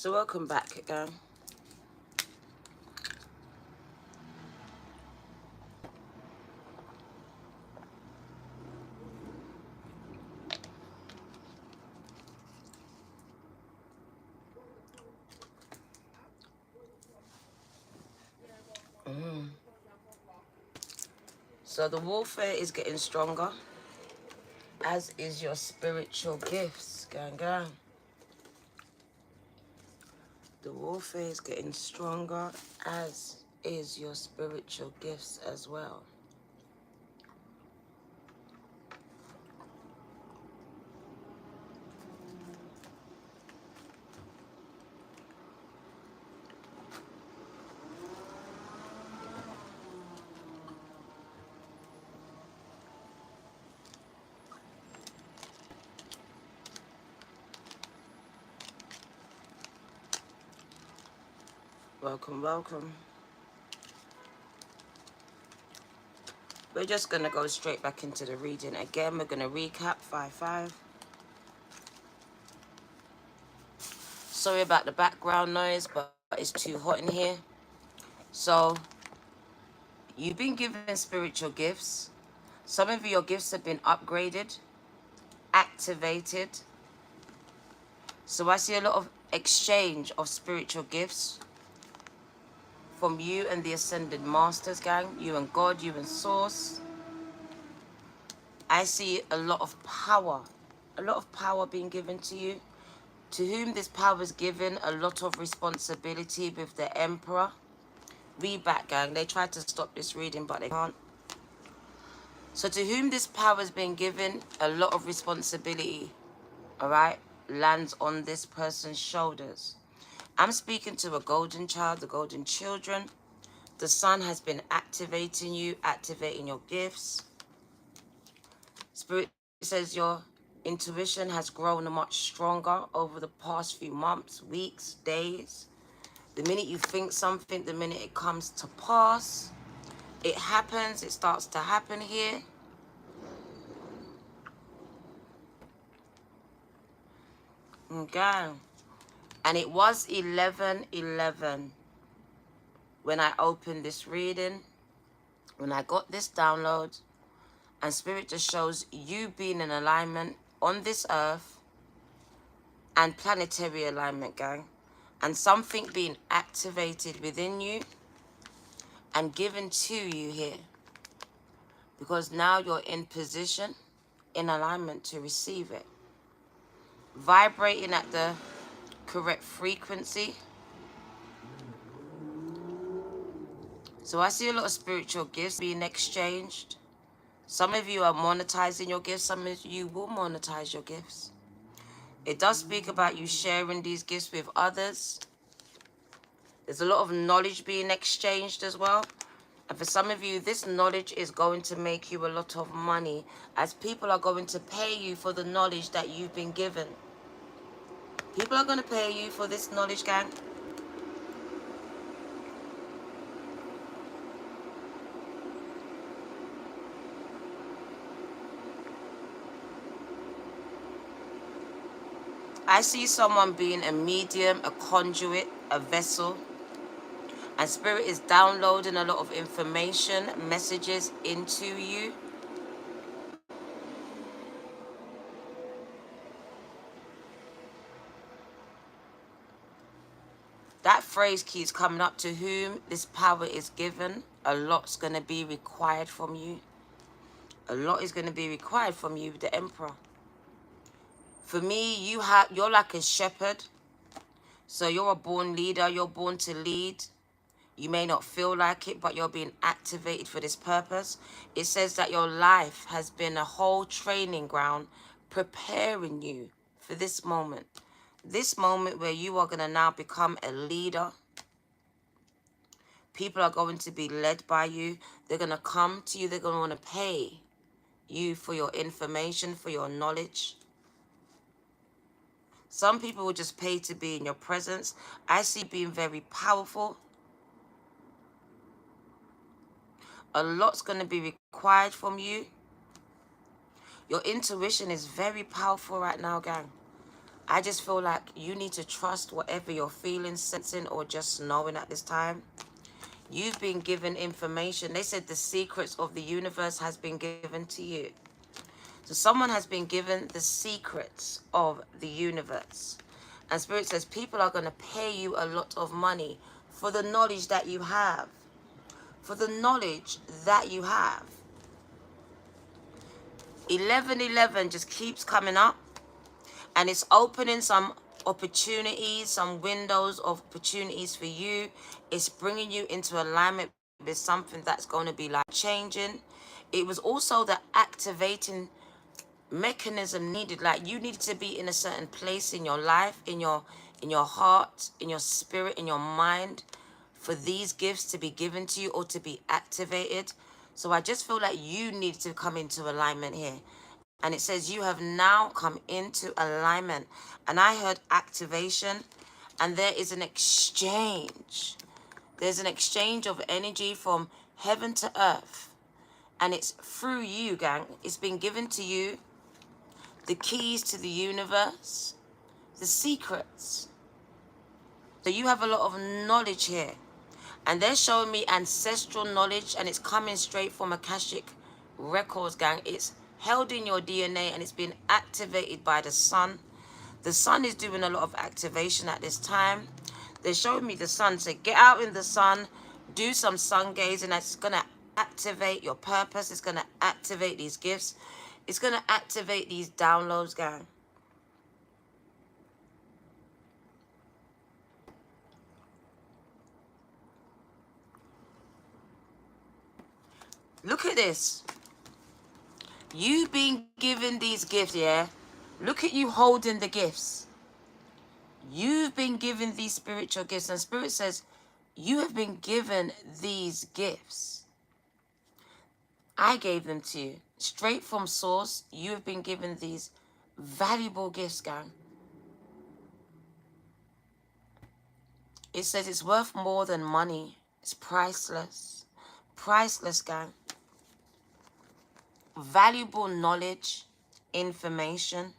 So welcome back again. So the warfare is getting stronger, as is your spiritual gifts. Gang, gang. The warfare is getting stronger, as is your spiritual gifts as well. Welcome, welcome. We're just going to go straight back into the reading. Again, we're going to recap 5-5. Sorry about the background noise, but it's too hot in here. So, you've been given spiritual gifts. Some of your gifts have been upgraded, activated. So I see a lot of exchange of spiritual gifts from you and the Ascended Masters, gang. You and God, you and Source. I see a lot of power being given to you. To whom this power is given, a lot of responsibility with the Emperor. Read back, gang. They tried to stop this reading, but they can't. So to whom this power has been given, a lot of responsibility, all right, lands on this person's shoulders. I'm speaking to a golden child, the golden children. The sun has been activating you, activating your gifts. Spirit says your intuition has grown much stronger over the past few months, weeks, days. The minute you think something, the minute it comes to pass, it happens, it starts to happen here. Okay. And it was 11:11 when I opened this reading, when I got this download, and Spirit just shows you being in alignment on this earth and planetary alignment, gang, and something being activated within you and given to you here, because now you're in position, in alignment to receive it, vibrating at the correct frequency. So I see a lot of spiritual gifts being exchanged. Some of you are monetizing your gifts. Some of you will monetize your gifts. It does speak about you sharing these gifts with others. There's a lot of knowledge being exchanged as well. And for some of you, this knowledge is going to make you a lot of money, as people are going to pay you for the knowledge that you've been given. People are going to pay you for this knowledge, gang. I see someone being a medium, a conduit, a vessel. And Spirit is downloading a lot of information, messages into you. That phrase keeps coming up: to whom this power is given, a lot's going to be required from you. A lot is going to be required from you, the Emperor. For me, you're like a shepherd. So you're a born leader. You're born to lead. You may not feel like it, but you're being activated for this purpose. It says that your life has been a whole training ground preparing you for this moment. This moment where you are going to now become a leader. People are going to be led by you. They're going to come to you. They're going to want to pay you for your information, for your knowledge. Some people will just pay to be in your presence. I see being very powerful. A lot's going to be required from you. Your intuition is very powerful right now, gang. I just feel like you need to trust whatever you're feeling, sensing, or just knowing at this time. You've been given information. They said the secrets of the universe has been given to you. So someone has been given the secrets of the universe. And Spirit says people are going to pay you a lot of money for the knowledge that you have. For the knowledge that you have. 1111 just keeps coming up. And it's opening some opportunities, some windows of opportunities for you. It's bringing you into alignment with something that's going to be life changing. It was also the activating mechanism needed. Like you needed to be in a certain place in your life, in your heart, in your spirit, in your mind, for these gifts to be given to you or to be activated. So I just feel like you need to come into alignment here. And it says you have now come into alignment. And I heard activation, and there is an exchange. There's an exchange of energy from heaven to earth. And it's through you, gang. It's been given to you. The keys to the universe. The secrets. So you have a lot of knowledge here. And they're showing me ancestral knowledge, and it's coming straight from Akashic Records, gang. It's held in your DNA, and it's been activated by the sun. The sun is doing a lot of activation at this time. They're showing me the sun. So get out in the sun, do some sun gazing. That's going to activate your purpose. It's going to activate these gifts. It's going to activate these downloads, gang. Look at this. You've been given these gifts, yeah? Look at you holding the gifts. You've been given these spiritual gifts. And Spirit says, you have been given these gifts. I gave them to you. Straight from source, you have been given these valuable gifts, gang. It says it's worth more than money. It's priceless. Priceless, gang. Valuable knowledge, information.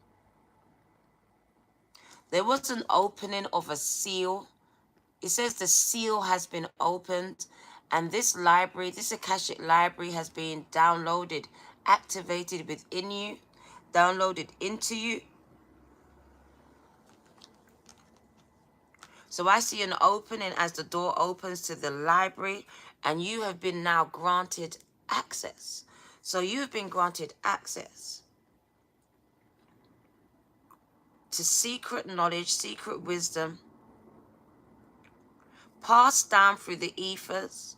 There was an opening of a seal. It says the seal has been opened, and this library, this Akashic library, has been downloaded, activated within you, downloaded into you. So I see an opening as the door opens to the library, and you have been now granted access. So you have been granted access to secret knowledge, secret wisdom, passed down through the ethers,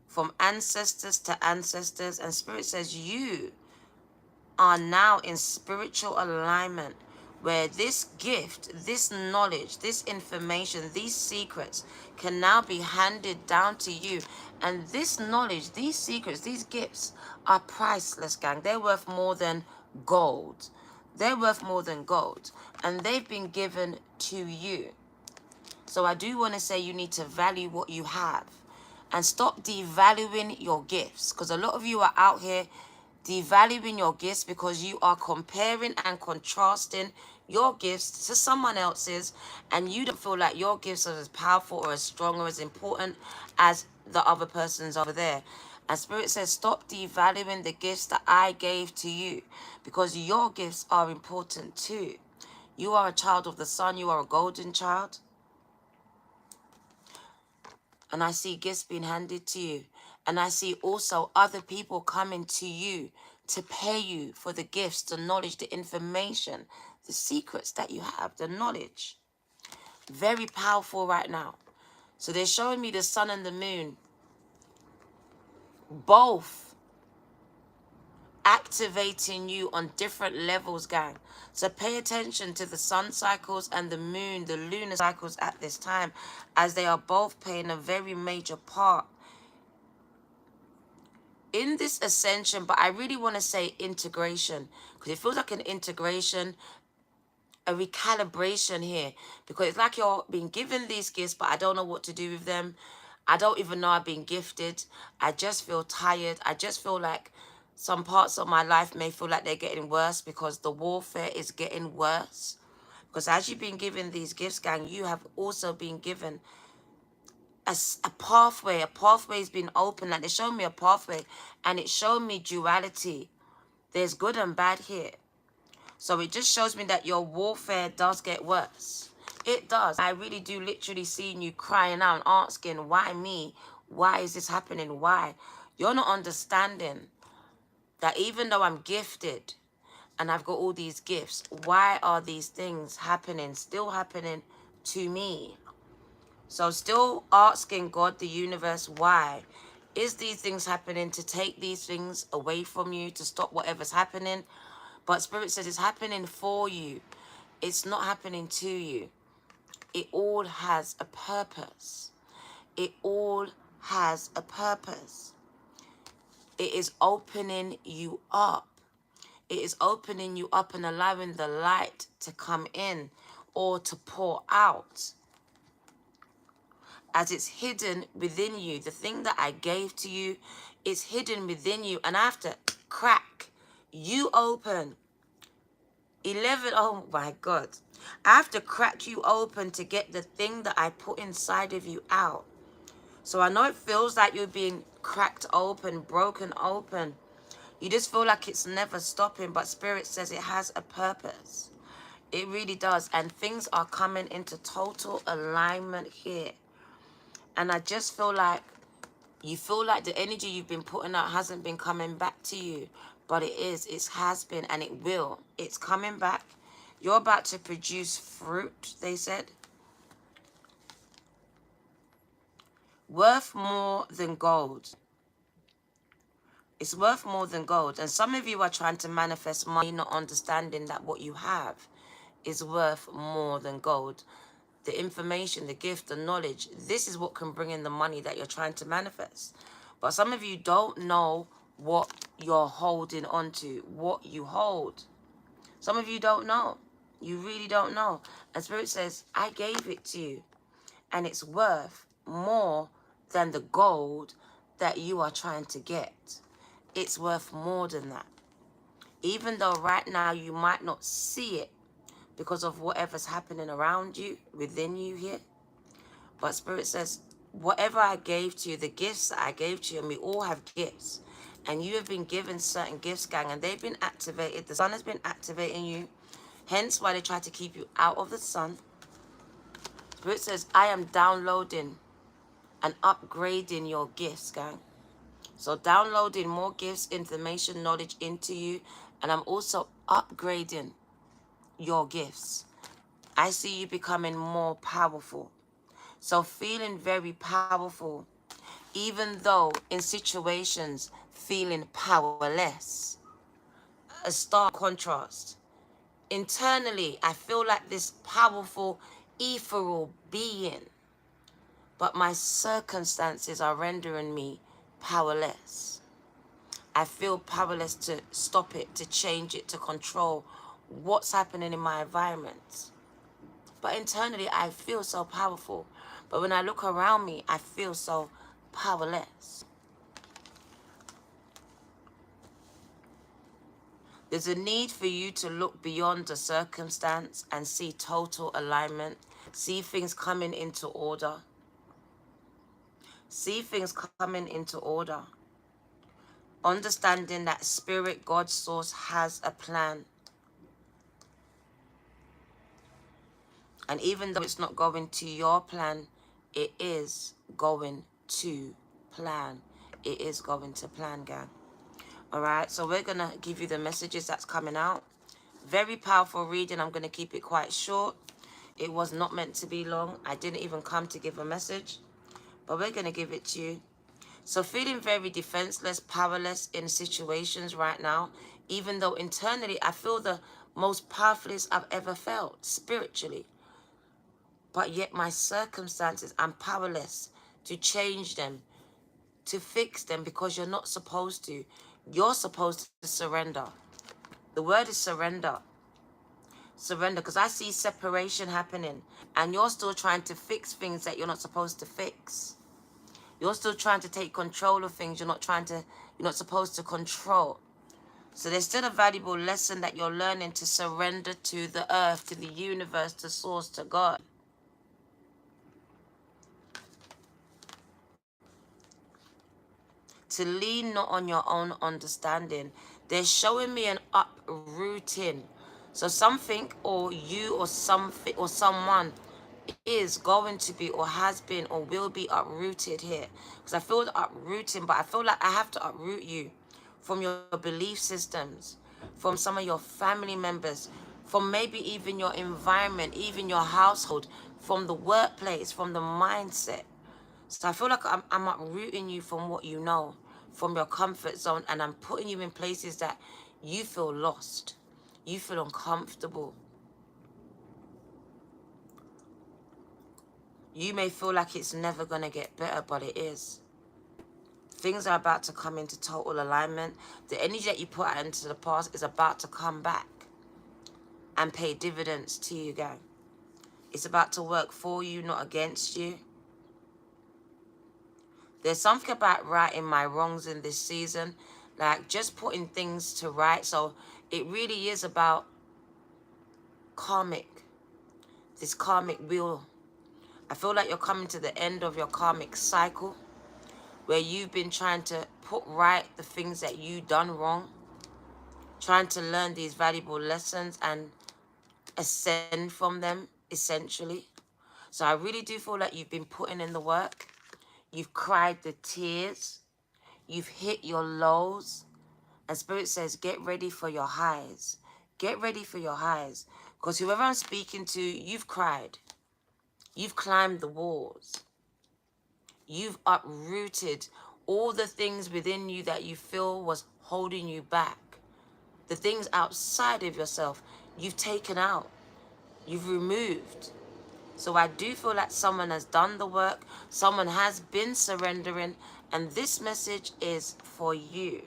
from ancestors to ancestors. And Spirit says you are now in spiritual alignment, where this gift, this knowledge, this information, these secrets can now be handed down to you. And this knowledge, these secrets, these gifts are priceless, gang. They're worth more than gold. They're worth more than gold. And they've been given to you. So I do want to say you need to value what you have and stop devaluing your gifts. Because a lot of you are out here devaluing your gifts because you are comparing and contrasting your gifts to someone else's, and you don't feel like your gifts are as powerful or as strong or as important as the other person's over there. And Spirit says stop devaluing the gifts that I gave to you, because your gifts are important too. You are a child of the sun. You are a golden child. And I see gifts being handed to you. And I see also other people coming to you to pay you for the gifts, the knowledge, the information, the secrets that you have, the knowledge. Very powerful right now. So they're showing me the sun and the moon, both activating you on different levels, gang. So pay attention to the sun cycles and the moon, the lunar cycles at this time, as they are both playing a very major part in this ascension. But I really want to say integration, because it feels like an integration, a recalibration here, because it's like you're being given these gifts, but I don't know what to do with them. I don't even know I've been gifted. I just feel tired. I just feel like Some parts of my life may feel like they're getting worse because the warfare is getting worse. Because as you've been given these gifts, gang, you have also been given a pathway. A pathway has been opened. Like they showed me a pathway and it showed me duality. There's good and bad here. So it just shows me that your warfare does get worse. It does. I really do literally seeing you crying out and asking, why me? Why is this happening? Why? You're not understanding that even though I'm gifted and I've got all these gifts, why are these things happening, still happening to me? So still asking God, the universe, why is these things happening, to take these things away from you, to stop whatever's happening. But Spirit says it's happening for you. It's not happening to you. It all has a purpose. It all has a purpose. It is opening you up. It is opening you up and allowing the light to come in or to pour out. As it's hidden within you, the thing that I gave to you is hidden within you. And I have to crack you open. 11, oh my God. I have to crack you open to get the thing that I put inside of you out. So I know it feels like you're being cracked open, broken open. You just feel like it's never stopping, but Spirit says it has a purpose. It really does. And things are coming into total alignment here. And I just feel like you feel like the energy you've been putting out hasn't been coming back to you. But it is. It has been and it will. It's coming back. You're about to produce fruit, they said. Worth more than gold. It's worth more than gold. And some of you are trying to manifest money, not understanding that what you have is worth more than gold. The information, the gift, the knowledge, this is what can bring in the money that you're trying to manifest. But some of you don't know what you're holding on to, what you hold. Some of you don't know. You really don't know. And Spirit says, I gave it to you. And it's worth more than the gold that you are trying to get. It's worth more than that. Even though right now you might not see it because of whatever's happening around you, within you here. But Spirit says, whatever I gave to you, the gifts that I gave to you, and we all have gifts. And you have been given certain gifts, gang, and they've been activated. The sun has been activating you. Hence why they try to keep you out of the sun. Spirit says, I am downloading and upgrading your gifts, gang. So downloading more gifts, information, knowledge into you. And I'm also upgrading your gifts. I see you becoming more powerful. So feeling very powerful, even though in situations feeling powerless. A stark contrast. Internally, I feel like this powerful, ethereal being. But my circumstances are rendering me powerless. I feel powerless to stop it, to change it, to control what's happening in my environment. But internally, I feel so powerful. But when I look around me, I feel so powerless. There's a need for you to look beyond the circumstance and see total alignment. See things coming into order. See things coming into order. Understanding that Spirit, God, Source has a plan. And even though it's not going to your plan, it is going to plan. It is going to plan, gang. All right, so we're going to give you the messages that's coming out. Very powerful reading. I'm going to keep it quite short. It was not meant to be long. I didn't even come to give a message, but we're going to give it to you. So feeling very defenseless, powerless in situations right now, even though internally I feel the most powerfulest I've ever felt spiritually. But yet my circumstances, I'm powerless to change them, to fix them, because you're not supposed to. You're supposed to surrender. The word is surrender. Surrender, because I see separation happening and you're still trying to fix things that you're not supposed to fix. You're still trying to take control of things you're not supposed to control. So there's still a valuable lesson that you're learning to surrender to the earth, to the universe, to source, to God. To lean not on your own understanding. They're showing me an uprooting. So something or you or something or someone is going to be or has been or will be uprooted here. Because I feel the uprooting, but I feel like I have to uproot you from your belief systems, from some of your family members, from maybe even your environment, even your household, from the workplace, from the mindset. So I feel like I'm uprooting you from what you know, from your comfort zone, and I'm putting you in places that you feel lost. You feel uncomfortable. You may feel like it's never going to get better, but it is. Things are about to come into total alignment. The energy that you put out into the past is about to come back and pay dividends to you, gang. It's about to work for you, not against you. There's something about righting my wrongs in this season, like just putting things to right. So it really is about karmic, this karmic wheel. I feel like you're coming to the end of your karmic cycle where you've been trying to put right the things that you done wrong, trying to learn these valuable lessons and ascend from them, essentially. So I really do feel like you've been putting in the work. You've cried the tears. You've hit your lows. And Spirit says, get ready for your highs. Get ready for your highs. Because whoever I'm speaking to, you've cried. You've climbed the walls. You've uprooted all the things within you that you feel was holding you back. The things outside of yourself, you've taken out. You've removed. So I do feel like someone has done the work. Someone has been surrendering. And this message is for you.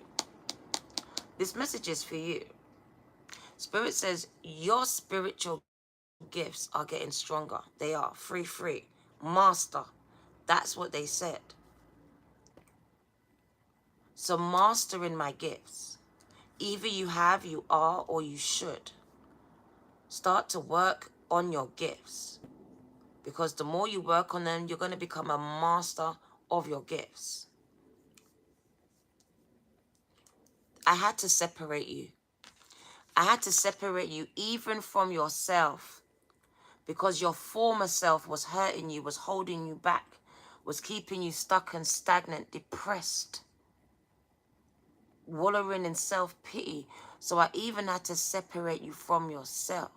This message is for you. Spirit says your spiritual gifts are getting stronger. They are free. Master. That's what they said. So mastering my gifts. Either you have, you are, or you should. Start to work on your gifts. Because the more you work on them, you're going to become a master of your gifts. I had to separate you. I had to separate you even from yourself. Because your former self was hurting you, was holding you back, was keeping you stuck and stagnant, depressed, wallowing in self-pity. So I even had to separate you from yourself.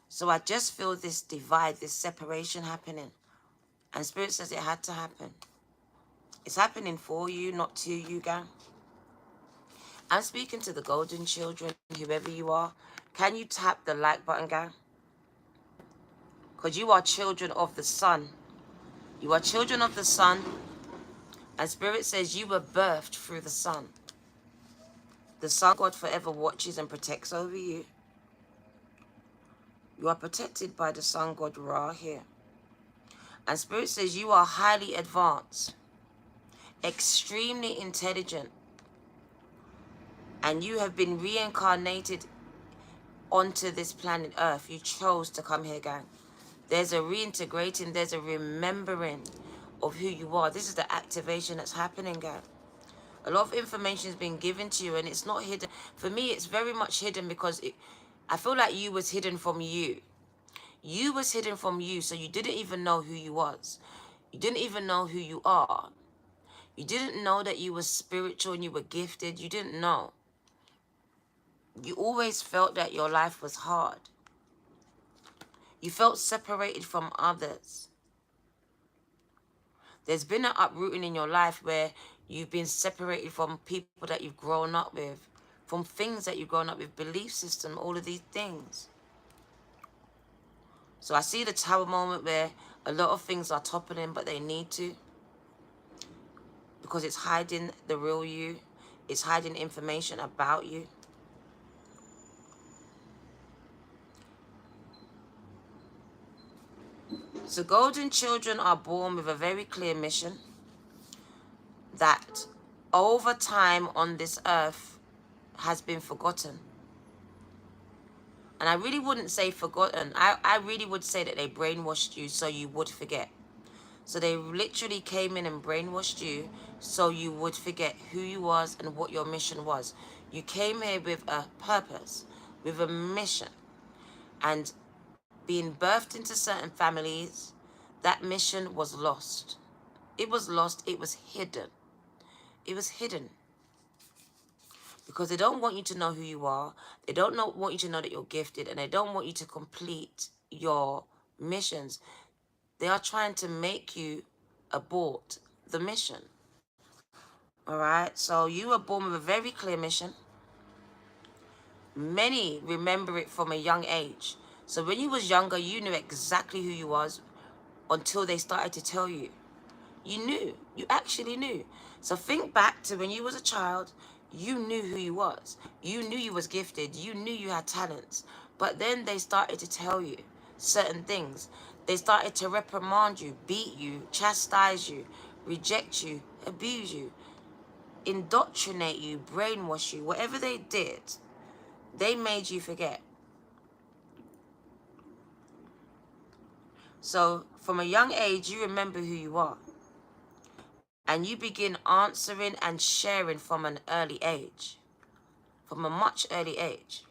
So I just feel this divide, this separation happening. And Spirit says it had to happen. It's happening for you, not to you, gang. I'm speaking to the golden children, whoever you are. Can you tap the like button, gang? Because you are children of the sun. You are children of the sun. And Spirit says you were birthed through the sun. The sun God forever watches and protects over you. You are protected by the sun God Ra here. And Spirit says you are highly advanced, extremely intelligent, and you have been reincarnated onto this planet Earth. You chose to come here, gang. There's a reintegrating, there's a remembering of who you are. This is the activation that's happening, gang. A lot of information is being given to you and it's not hidden. For me, it's very much hidden because I feel like you was hidden from you. You was hidden from you, so you didn't even know who you was. You didn't even know who you are. You didn't know that you were spiritual and you were gifted. You didn't know. You always felt that your life was hard. You felt separated from others. There's been an uprooting in your life where you've been separated from people that you've grown up with, from things that you've grown up with, belief system, all of these things. So I see the tower moment where a lot of things are toppling, but they need to. Because it's hiding the real you. It's hiding information about you. So golden children are born with a very clear mission that over time on this earth, has been forgotten. And I really wouldn't say forgotten. I really would say that they brainwashed you so you would forget. So they literally came in and brainwashed you so you would forget who you was and what your mission was. You came here with a purpose, with a mission. And being birthed into certain families, that mission was lost. It was lost. It was hidden. It was hidden. Because they don't want you to know who you are. They don't want you to know that you're gifted. And they don't want you to complete your missions. They are trying to make you abort the mission. All right? So you were born with a very clear mission. Many remember it from a young age. So when you was younger, you knew exactly who you was until they started to tell you. You knew. You actually knew. So think back to when you was a child. You knew who you was. You knew you was gifted. You knew you had talents. But then they started to tell you certain things. They started to reprimand you, beat you, chastise you, reject you, abuse you, indoctrinate you, brainwash you. Whatever they did, they made you forget. So from a young age, you remember who you are. And you begin answering and sharing from an early age. From a much early age.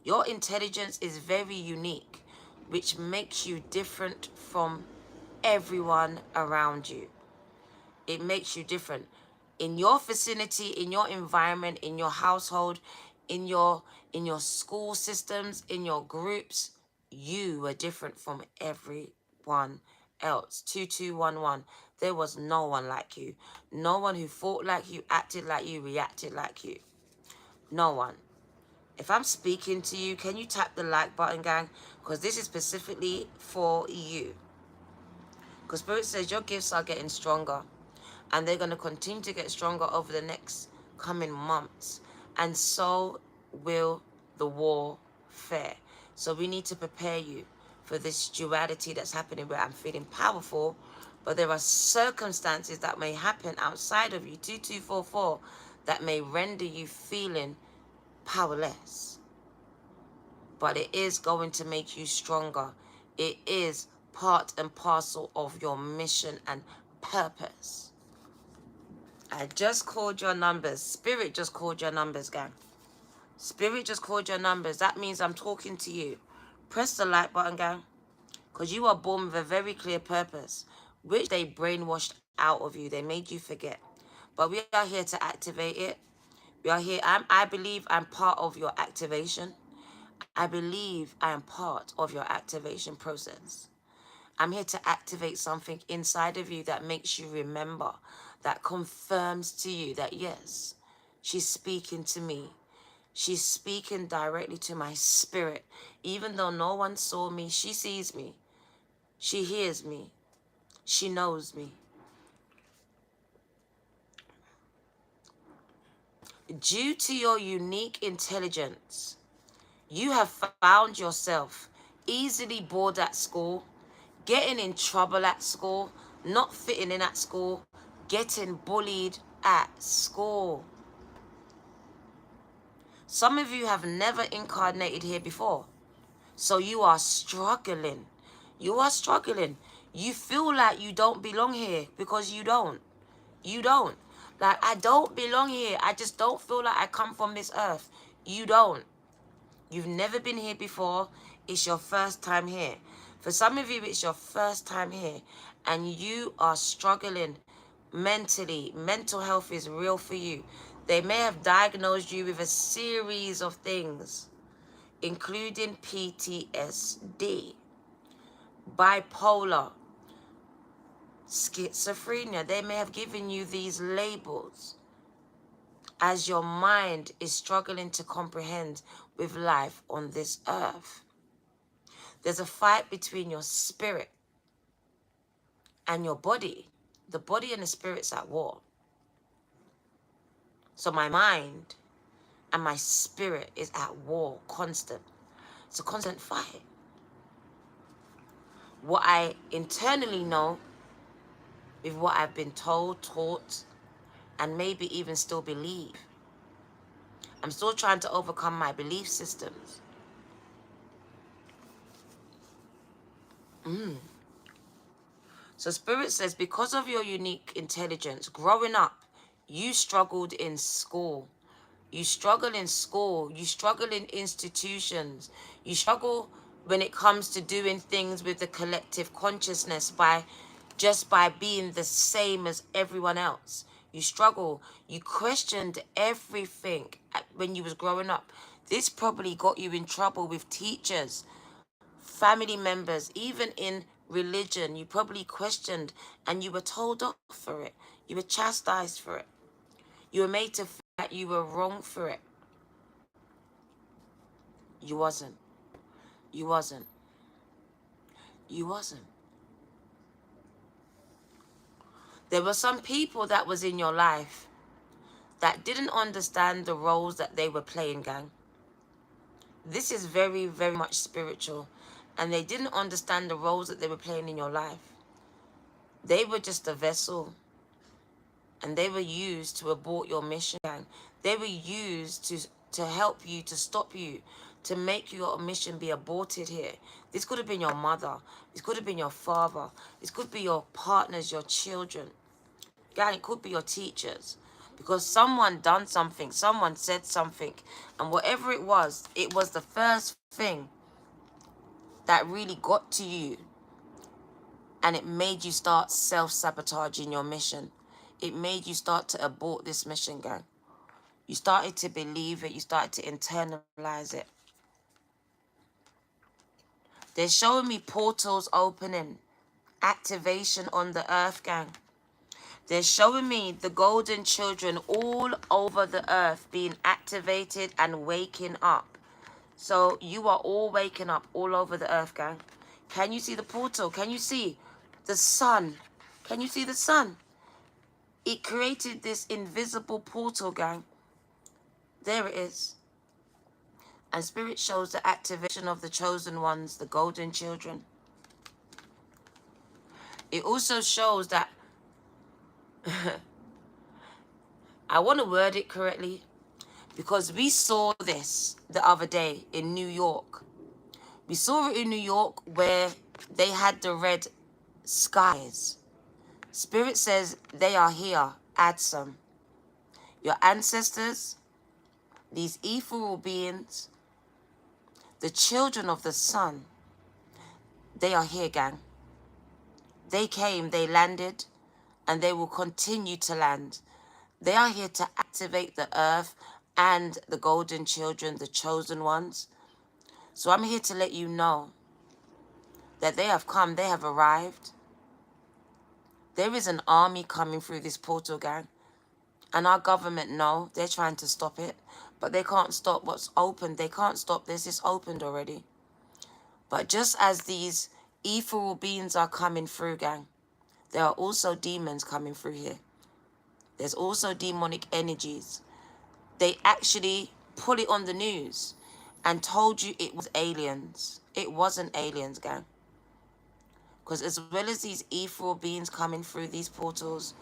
Your intelligence is very unique, which makes you different from everyone around you. It makes you different. In your vicinity, in your environment, in your household, in your school systems, in your groups, you are different from everyone else. 2211. There was no one like you. No one who thought like you, acted like you, reacted like you. No one. If I'm speaking to you, can you tap the like button, gang? Because this is specifically for you. Because Spirit says your gifts are getting stronger. And they're going to continue to get stronger over the next coming months. And so will the warfare. So we need to prepare you for this duality that's happening where I'm feeling powerful, but there are circumstances that may happen outside of you, 2244, that may render you feeling powerless. But it is going to make you stronger. It is part and parcel of your mission and purpose. I just called your numbers. Spirit just called your numbers, gang. Spirit just called your numbers. That means I'm talking to you. Press the like button, gang. Because you are born with a very clear purpose, which they brainwashed out of you. They made you forget. But we are here to activate it. We are here. I believe I'm part of your activation. I believe I am part of your activation process. I'm here to activate something inside of you that makes you remember, that confirms to you that yes, she's speaking to me. She's speaking directly to my spirit. Even though no one saw me, she sees me. She hears me. She knows me. Due to your unique intelligence, you have found yourself easily bored at school, getting in trouble at school, not fitting in at school, getting bullied at school. Some of you have never incarnated here before. So you are struggling. You are struggling. You feel like you don't belong here because you don't. You don't. Like, I don't belong here. I just don't feel like I come from this earth. You don't. You've never been here before. It's your first time here. For some of you, it's your first time here. And you are struggling mentally. Mental health is real for you. They may have diagnosed you with a series of things, including PTSD, bipolar, schizophrenia. They may have given you these labels as your mind is struggling to comprehend with life on this earth. There's a fight between your spirit and your body. The body and the spirit's at war. So my mind and my spirit is at war, constant. It's a constant fight. What I internally know with what I've been told, taught, and maybe even still believe I'm still trying to overcome my belief systems. So Spirit says, because of your unique intelligence, growing up, you struggled in school. You struggle in school. You struggle in institutions. You struggle when it comes to doing things with the collective consciousness by being the same as everyone else. You struggle. You questioned everything when you was growing up. This probably got you in trouble with teachers, family members, even in religion. You probably questioned and you were told off for it. You were chastised for it. You were made to feel that you were wrong for it. You wasn't. You wasn't. You wasn't. There were some people that was in your life that didn't understand the roles that they were playing, gang. This is very, very much spiritual. And they didn't understand the roles that they were playing in your life. They were just a vessel. And they were used to abort your mission, gang. They were used to help you, to stop you, to make your mission be aborted here. This could have been your mother. This could have been your father. This could be your partners, your children. Gang, it could be your teachers. Because someone done something, someone said something, and whatever it was the first thing that really got to you, and it made you start self-sabotaging your mission. It made you start to abort this mission, gang. You started to believe it. You started to internalize it. They're showing me portals opening, activation on the earth, gang. They're showing me the golden children all over the earth being activated and waking up. So you are all waking up all over the earth, gang. Can you see the portal? Can you see the sun? Can you see the sun? It created this invisible portal, gang. There it is. And Spirit shows the activation of the chosen ones, the golden children. It also shows that, I want to word it correctly, because we saw this the other day in New York. We saw it in New York where they had the red skies. Spirit says they are here. Add some. Your ancestors, these ethereal beings, the children of the sun, they are here, gang. They came, they landed, and they will continue to land. They are here to activate the earth and the golden children, the chosen ones. So I'm here to let you know that they have come, they have arrived. There is an army coming through this portal, gang. And our government know they're trying to stop it. But they can't stop what's open. They can't stop this. It's opened already. But just as these ethereal beings are coming through, gang, there are also demons coming through here. There's also demonic energies. They actually put it on the news and told you it was aliens. It wasn't aliens, gang. Because as well as these ethereal beings coming through these portals,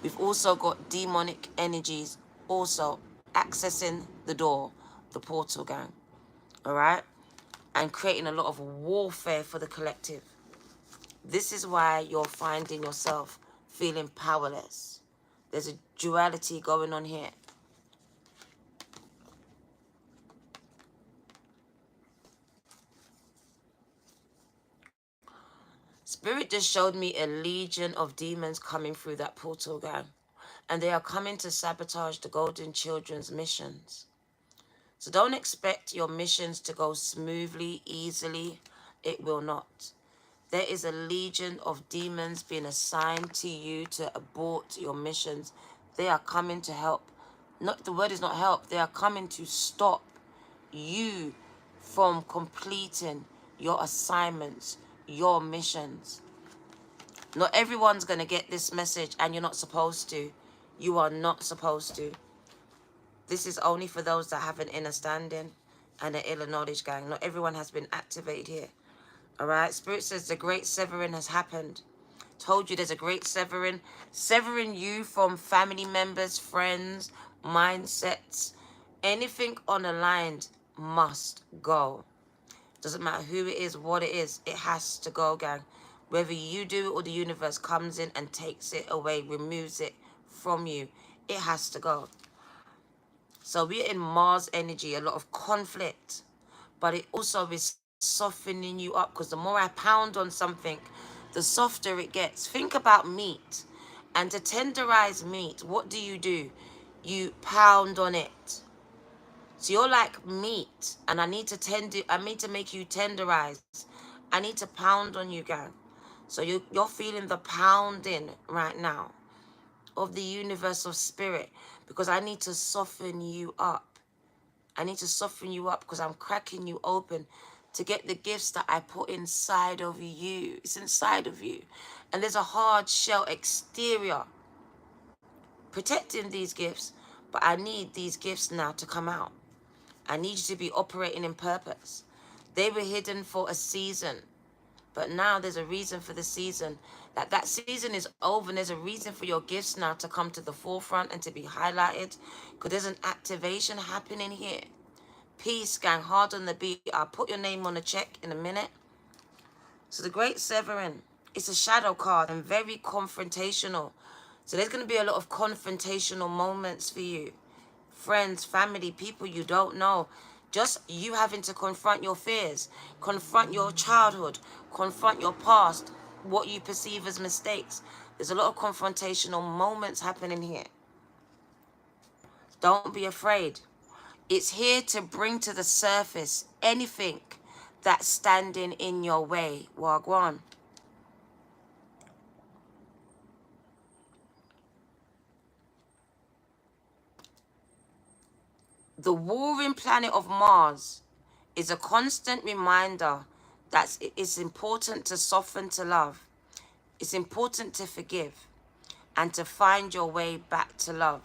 we've also got demonic energies also accessing the door, the portal, gang. All right? And creating a lot of warfare for the collective. This is why you're finding yourself feeling powerless. There's a duality going on here. Spirit just showed me a legion of demons coming through that portal, gang. And they are coming to sabotage the golden children's missions. So don't expect your missions to go smoothly, easily. It will not. There is a legion of demons being assigned to you to abort your missions. They are coming to help. Not, the word is not help. They are coming to stop you from completing your assignments, your missions. Not everyone's going to get this message, and you're not supposed to. You are not supposed to. This is only for those that have an inner standing and an inner knowledge, gang. Not everyone has been activated here. All right? Spirit says the great severing has happened. Told you there's a great severing you from family members, friends, mindsets, Anything unaligned must go. Doesn't matter who it is, what it is, it has to go, gang. Whether you do it or the universe comes in and takes it away, removes it from you, it has to go. So we're in Mars energy, a lot of conflict, but it also is softening you up, because the more I pound on something, the softer it gets. Think about meat. And to tenderize meat, what do? You pound on it. So you're like meat, and I need to make you tenderize. I need to pound on you, gang. So you're feeling the pounding right now of the universe of spirit, because I need to soften you up. I need to soften you up because I'm cracking you open to get the gifts that I put inside of you. It's inside of you. And there's a hard shell exterior protecting these gifts, but I need these gifts now to come out. I need you to be operating in purpose. They were hidden for a season, but now there's a reason for the season. That season is over, and there's a reason for your gifts now to come to the forefront and to be highlighted, because there's an activation happening here. Peace, gang, hard on the beat. I'll put your name on the check in a minute. So the Great Severin, it's a shadow card and very confrontational. So there's going to be a lot of confrontational moments for you. Friends, family, people you don't know. Just you having to confront your fears, confront your childhood, confront your past, what you perceive as mistakes. There's a lot of confrontational moments happening here. Don't be afraid. It's here to bring to the surface anything that's standing in your way. Wagwan. The warring planet of Mars is a constant reminder that it's important to soften to love. It's important to forgive and to find your way back to love.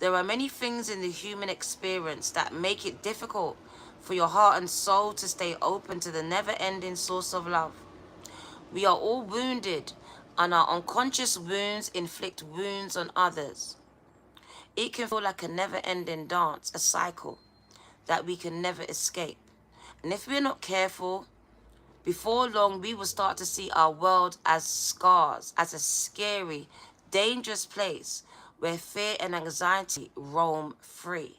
There are many things in the human experience that make it difficult for your heart and soul to stay open to the never-ending source of love. We are all wounded, and our unconscious wounds inflict wounds on others. It can feel like a never-ending dance, a cycle that we can never escape. And if we're not careful, before long we will start to see our world as scars, as a scary, dangerous place where fear and anxiety roam free.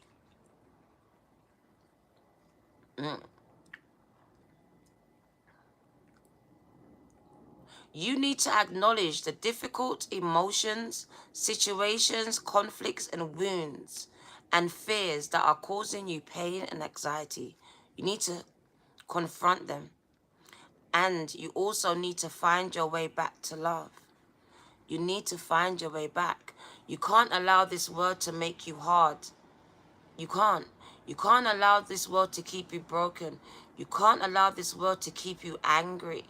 You need to acknowledge the difficult emotions, situations, conflicts, and wounds and fears that are causing you pain and anxiety. You need to confront them. And you also need to find your way back to love. You need to find your way back. You can't allow this world to make you hard. You can't. You can't allow this world to keep you broken. You can't allow this world to keep you angry.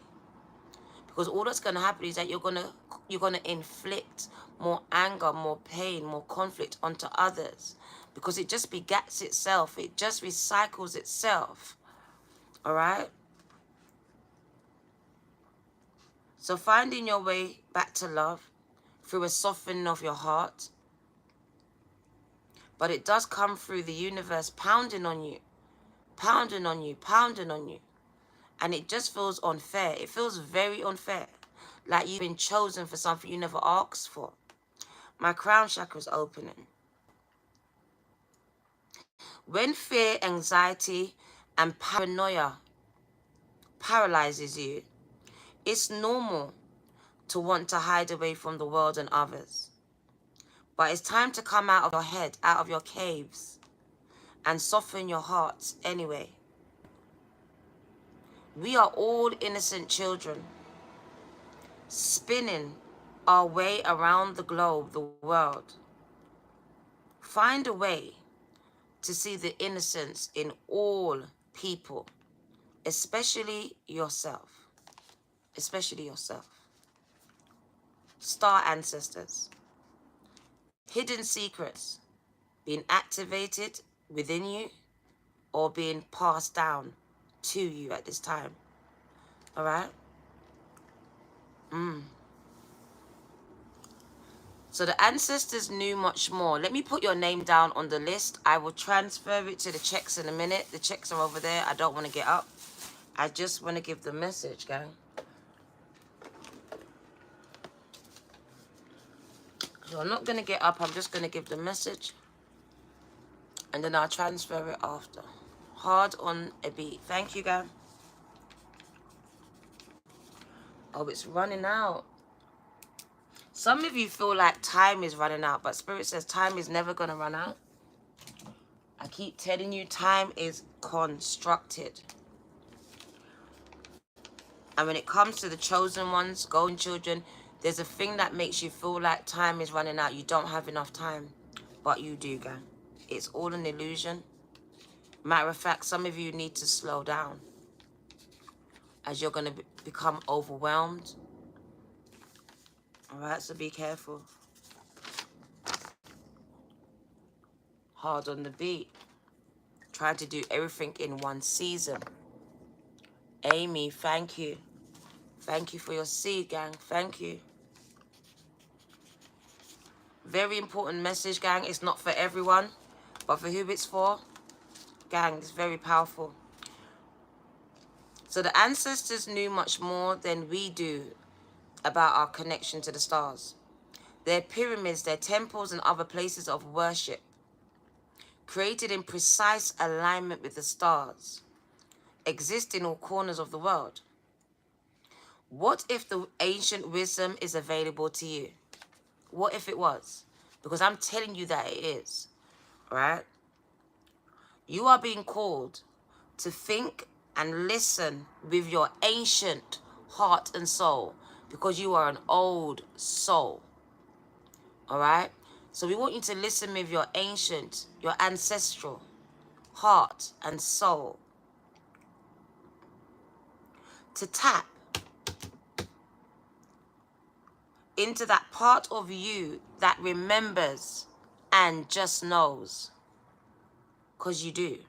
Because all that's going to happen is that you're going to inflict more anger, more pain, more conflict onto others. Because it just begats itself. It just recycles itself. All right? So finding your way back to love through a softening of your heart. But it does come through the universe pounding on you. Pounding on you. Pounding on you. And it just feels unfair. It feels very unfair. Like you've been chosen for something you never asked for. My crown chakra is opening. When fear, anxiety, and paranoia paralyzes you, it's normal to want to hide away from the world and others. But it's time to come out of your head, out of your caves, and soften your hearts anyway. We are all innocent children, spinning our way around the globe, the world. Find a way to see the innocence in all people, especially yourself. Especially yourself. Star ancestors. Hidden secrets being activated within you or being passed down to you at this time. All right? So the ancestors knew much more. Let me put your name down on the list. I will transfer it to the checks in a minute. The checks are over there. I don't want to get up. I just want to give the message, gang. So I'm not going to get up. I'm just going to give the message. And then I'll transfer it after. Hard on a beat. Thank you, gang. Oh, it's running out. Some of you feel like time is running out, but Spirit says time is never going to run out. I keep telling you, time is constructed. And when it comes to the chosen ones, golden children, there's a thing that makes you feel like time is running out. You don't have enough time, but you do, gang. It's all an illusion. Matter of fact, some of you need to slow down as you're going to become overwhelmed. All right, so be careful. Hard on the beat. Trying to do everything in one season. Amy, thank you. Thank you for your seed, gang. Thank you. Very important message, gang. It's not for everyone, but for who it's for, gang, it's very powerful. So the ancestors knew much more than we do about our connection to the stars. Their pyramids, their temples, and other places of worship, created in precise alignment with the stars, exist in all corners of the world. What if the ancient wisdom is available to you? What if it was? Because I'm telling you that it is, right? You are being called to think and listen with your ancient heart and soul, because you are an old soul. All right? So we want you to listen with your ancient, your ancestral heart and soul, to tap into that part of you that remembers and just knows. Because you do.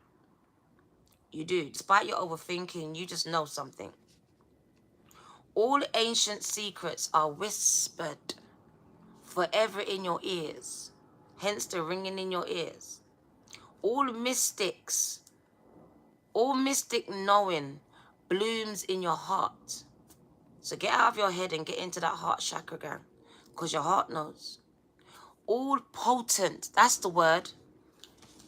You do. Despite your overthinking, you just know something. All ancient secrets are whispered forever in your ears. Hence the ringing in your ears. All mystic knowing blooms in your heart. So get out of your head and get into that heart chakra, gang. Because your heart knows. All potent, that's the word.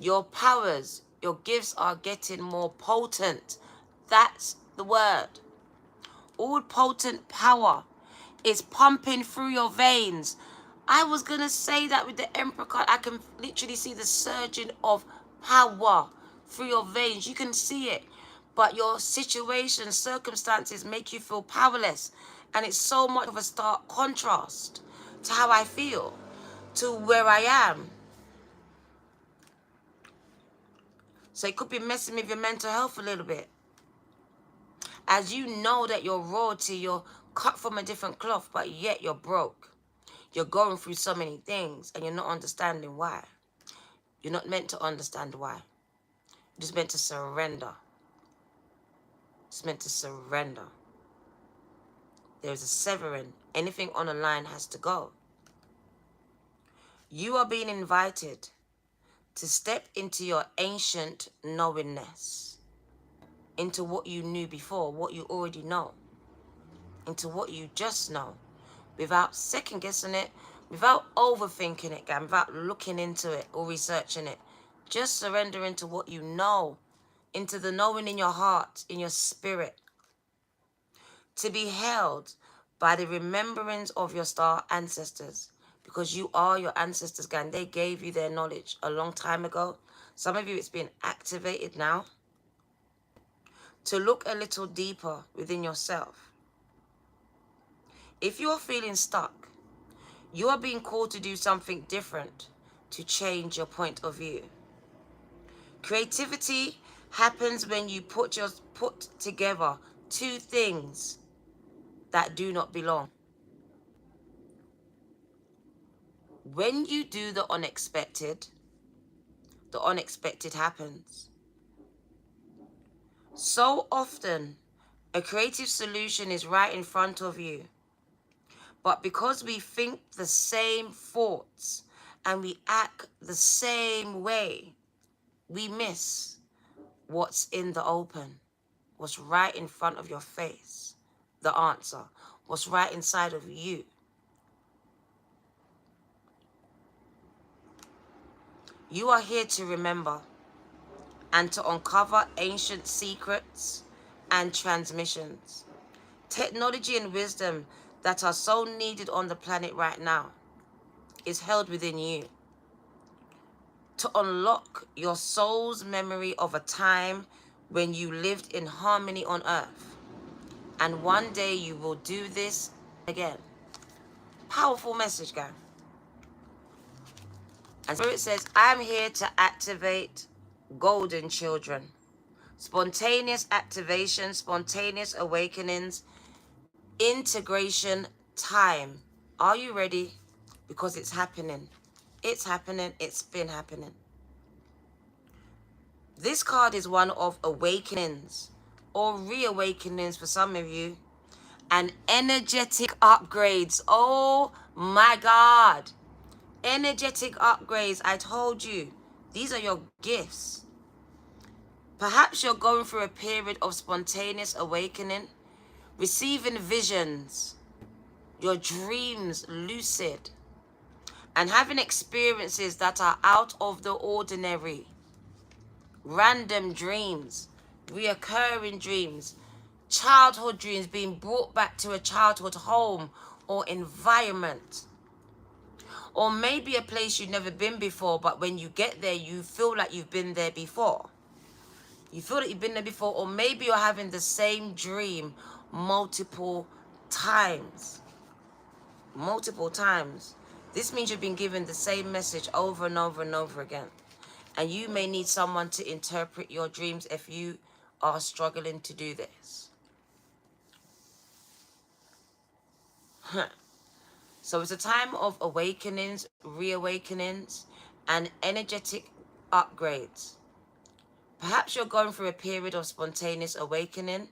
Your powers, your gifts are getting more potent. That's the word. All potent power is pumping through your veins. I was going to say that with the Emperor card. I can literally see the surging of power through your veins. You can see it. But your situation, circumstances make you feel powerless. And it's so much of a stark contrast to how I feel, to where I am. So it could be messing with your mental health a little bit. As you know that you're royalty, you're cut from a different cloth, but yet you're broke. You're going through so many things and you're not understanding why. You're not meant to understand why. You're just meant to surrender. It's meant to surrender. There's a severing. Anything on a line has to go. You are being invited to step into your ancient knowingness, into what you knew before, what you already know, into what you just know, without second guessing it, without overthinking it, gang, without looking into it or researching it. Just surrender into what you know, into the knowing in your heart, in your spirit, to be held by the remembrance of your star ancestors, because you are your ancestors, gang. They gave you their knowledge a long time ago. Some of you, it's been activated now. To look a little deeper within yourself. If you're feeling stuck, you are being called to do something different to change your point of view. Creativity happens when you put together two things that do not belong. When you do the unexpected happens. So often, a creative solution is right in front of you, But because we think the same thoughts and we act the same way, we miss what's in the open, what's right in front of your face, the answer, what's right inside of you. You are here to remember and to uncover ancient secrets and transmissions, technology and wisdom that are so needed on the planet right now is held within you. To unlock your soul's memory of a time when you lived in harmony on earth. And one day you will do this again. Powerful message, guys. And Spirit says, I'm here to activate golden children. Spontaneous activation, spontaneous awakenings, integration time. Are you ready? Because it's happening. It's happening. It's been happening. This card is one of awakenings or reawakenings for some of you, and energetic upgrades. Oh my God. Energetic upgrades. I told you, these are your gifts. Perhaps you're going through a period of spontaneous awakening, receiving visions, your dreams lucid, and having experiences that are out of the ordinary. Random dreams, reoccurring dreams, childhood dreams being brought back to a childhood home or environment. Or maybe a place you've never been before, but when you get there, you feel like you've been there before. You feel that you've been there before, or maybe you're having the same dream multiple times. Multiple times. This means you've been given the same message over and over and over again. And you may need someone to interpret your dreams if you are struggling to do this. So it's a time of awakenings, reawakenings, and energetic upgrades. Perhaps you're going through a period of spontaneous awakening,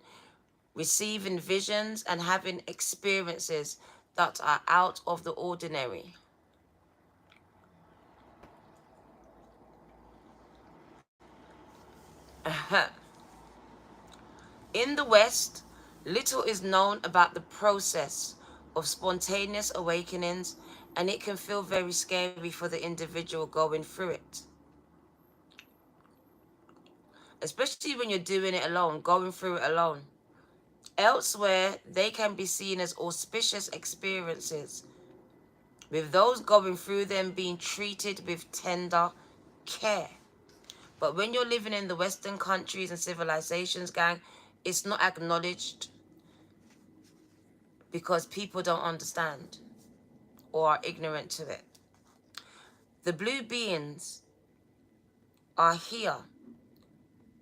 receiving visions and having experiences that are out of the ordinary. In the West, little is known about the process of spontaneous awakenings, and it can feel very scary for the individual going through it. Especially when you're doing it alone, going through it alone. Elsewhere, they can be seen as auspicious experiences, with those going through them being treated with tender care. But when you're living in the Western countries and civilizations, gang, it's not acknowledged because people don't understand or are ignorant to it. The blue beings are here,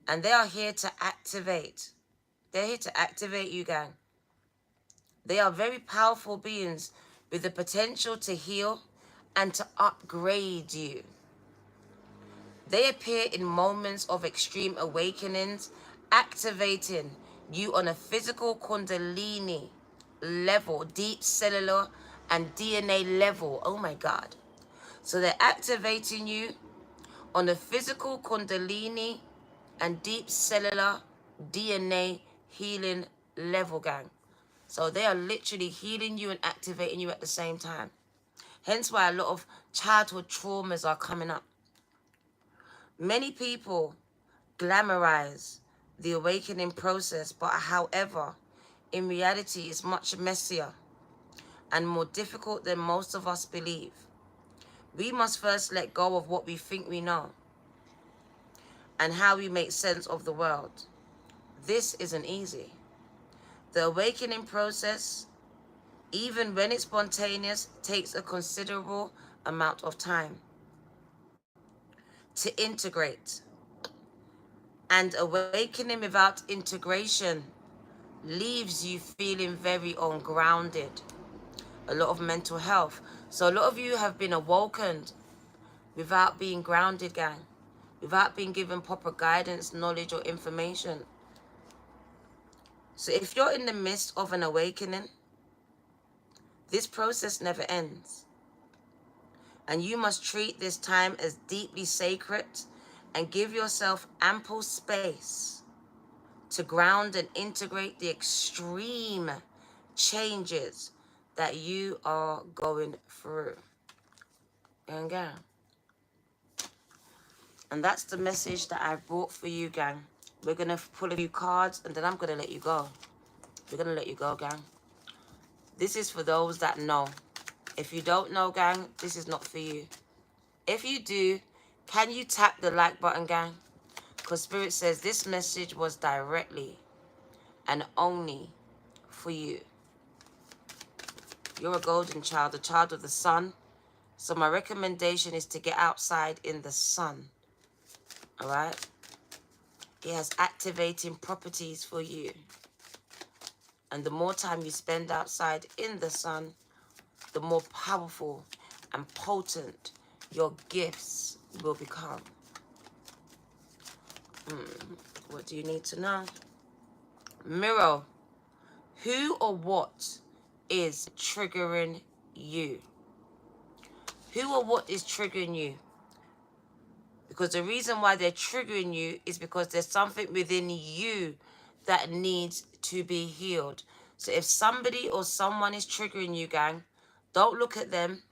and they are here to activate. They're here to activate you, gang. They are very powerful beings with the potential to heal and to upgrade you. They appear in moments of extreme awakenings, activating you on a physical kundalini level, deep cellular and DNA level. Oh my God. So they're activating you on a physical kundalini and deep cellular DNA healing level, gang. So they are literally healing you and activating you at the same time. Hence why a lot of childhood traumas are coming up. Many people glamorize the awakening process, but however, in reality, it's much messier and more difficult than most of us believe. We must first let go of what we think we know and how we make sense of the world. This isn't easy. The awakening process, even when it's spontaneous, takes a considerable amount of time to integrate. And awakening without integration leaves you feeling very ungrounded. A lot of mental health. So a lot of you have been awakened without being grounded, gang. Without being given proper guidance, knowledge, or information. So if you're in the midst of an awakening, This process never ends. And you must treat this time as deeply sacred and give yourself ample space to ground and integrate the extreme changes that you are going through. And gang. And that's the message that I brought for you, gang. We're going to pull a few cards and then I'm going to let you go. We're going to let you go, gang. This is for those that know. If you don't know, gang, this is not for you. If you do, can you tap the like button, gang? Because Spirit says this message was directly and only for you. You're a golden child, a child of the sun. So my recommendation is to get outside in the sun. All right? It has activating properties for you. And the more time you spend outside in the sun, the more powerful and potent your gifts will become. What do you need to know? Mirror, who or what is triggering you? Who or what is triggering you? Because the reason why they're triggering you is because there's something within you that needs to be healed. So if somebody or someone is triggering you, gang, don't look at them.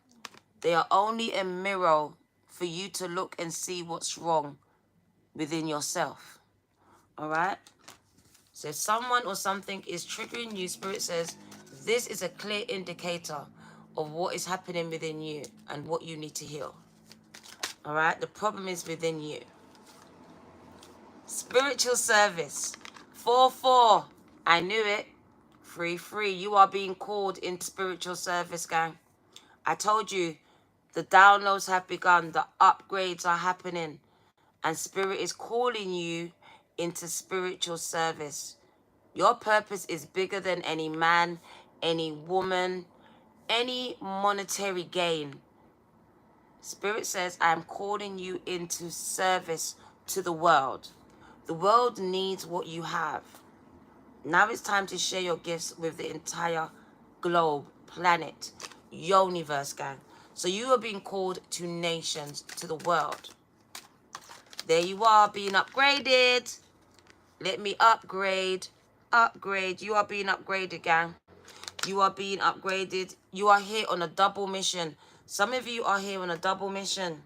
They are only a mirror for you to look and see what's wrong within yourself. All right? So if someone or something is triggering you, Spirit says, this is a clear indicator of what is happening within you and what you need to heal. All right? The problem is within you. Spiritual service. 4-4. I knew it. 3-3. You are being called into spiritual service, gang. I told you, the downloads have begun. The upgrades are happening. And Spirit is calling you into spiritual service. Your purpose is bigger than any man, any woman, any monetary gain. Spirit says, I am calling you into service to the world. The world needs what you have. Now it's time to share your gifts with the entire globe, planet, universe, gang. So you are being called to nations, to the world. There you are, being upgraded. Let me upgrade. Upgrade. You are being upgraded, gang. You are being upgraded. You are here on a double mission. Some of you are here on a double mission.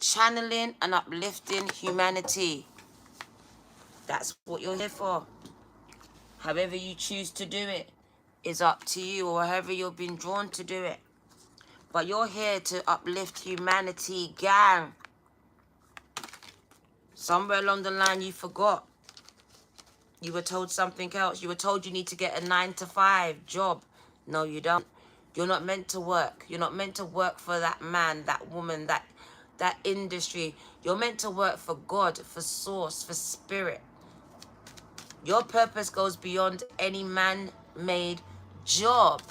Channeling and uplifting humanity. That's what you're here for. However you choose to do it is up to you, or however you've been drawn to do it. But you're here to uplift humanity, gang. Somewhere along the line you forgot. You were told something else. You were told you need to get a 9-to-5 job. No, you don't. You're not meant to work. You're not meant to work for that man, that woman, that industry. You're meant to work for God, for source, for spirit. Your purpose goes beyond any man-made job.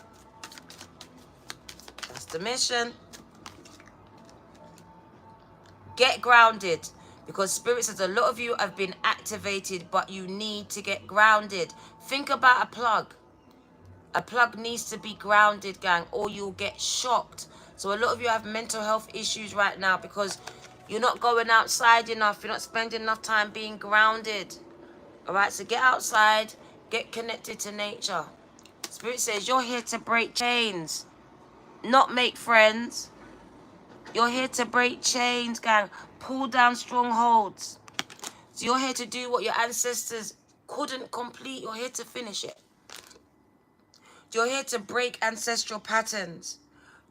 That's the mission. Get grounded. Because Spirit says a lot of you have been activated, but you need to get grounded. Think about a plug. A plug needs to be grounded, gang, or you'll get shocked. So a lot of you have mental health issues right now because you're not going outside enough. You're not spending enough time being grounded. All right, so get outside. Get connected to nature. Spirit says you're here to break chains, not make friends. You're here to break chains, gang. Pull down strongholds. So you're here to do what your ancestors couldn't complete. You're here to finish it. You're here to break ancestral patterns.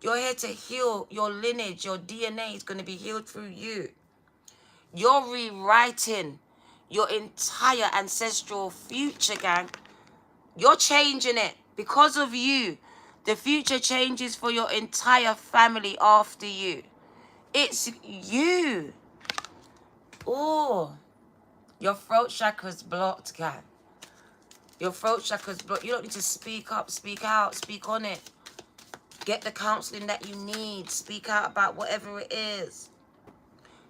You're here to heal your lineage. Your DNA is going to be healed through you. You're rewriting your entire ancestral future, gang. You're changing it because of you. The future changes for your entire family after you. It's you. Oh, your throat chakra's blocked, gang. Your throat chakra's blocked. You don't need to speak up, speak out, speak on it. Get the counseling that you need. Speak out about whatever it is.